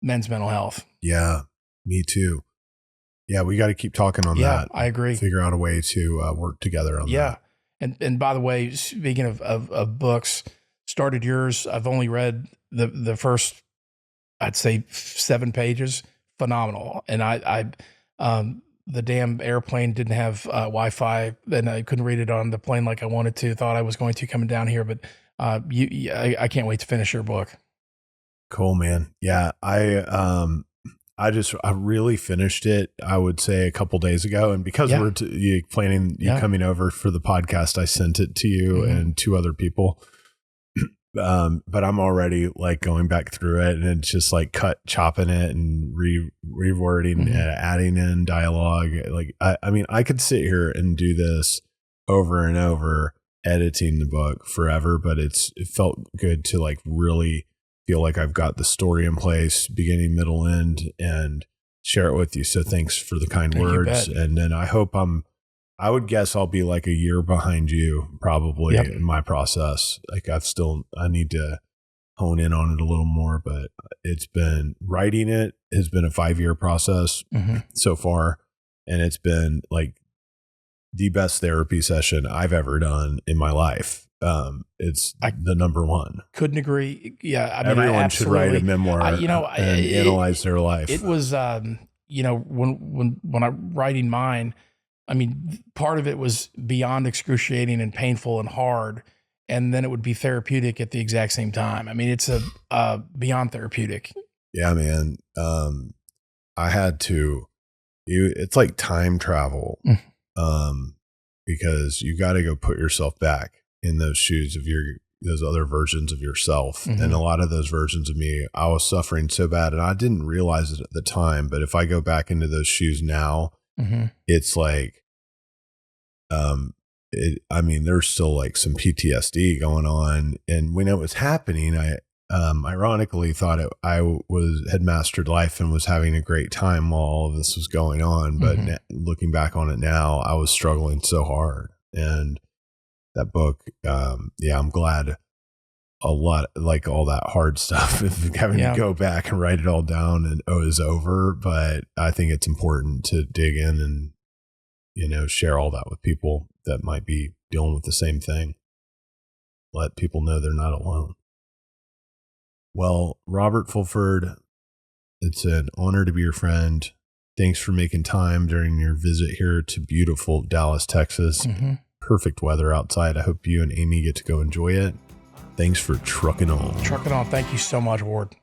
men's mental health. Yeah, me too. Yeah, we got to keep talking on that. I agree. Figure out a way to work together on that. Yeah. And by the way, speaking of books, started yours. I've only read the first, I'd say 7 pages. Phenomenal. And I the damn airplane didn't have Wi-Fi, and I couldn't read it on the plane like I wanted to. Thought I was going to coming down here, but I can't wait to finish your book. Cool, man. Yeah, I really finished it, I would say, a couple days ago. And because we're planning coming over for the podcast, I sent it to you and 2 other people. But I'm already like going back through it, and it's just like chopping it and rewording and adding in dialogue. Like, I mean, I could sit here and do this over and over, editing the book forever, but it felt good to like really feel like I've got the story in place, beginning, middle, end, and share it with you. So thanks for the kind words. And then I would guess I'll be like a year behind you probably in my process. Like I need to hone in on it a little more, but writing it has been a 5-year process so far. And it's been like the best therapy session I've ever done in my life. It's the number one. Couldn't agree. Yeah. I mean, everyone should write a memoir and analyze their life. It was, when I'm writing mine, I mean, part of it was beyond excruciating and painful and hard. And then it would be therapeutic at the exact same time. I mean, it's beyond therapeutic. Yeah, man. I had to, it's like time travel, because you got to go put yourself back in those shoes of those other versions of yourself. And a lot of those versions of me, I was suffering so bad and I didn't realize it at the time. But if I go back into those shoes now, it's like, there's still like some PTSD going on. And when it was happening, I ironically thought I had mastered life and was having a great time while all of this was going on. But looking back on it now, I was struggling so hard. And that book, I'm glad a lot, like all that hard stuff, having to go back and write it all down and is over. But I think it's important to dig in and, share all that with people that might be dealing with the same thing. Let people know they're not alone. Well, Robert Fulford, it's an honor to be your friend. Thanks for making time during your visit here to beautiful Dallas, Texas. Perfect weather outside. I hope you and Amy get to go enjoy it. Thanks for trucking on. Trucking on. Thank you so much, Ward.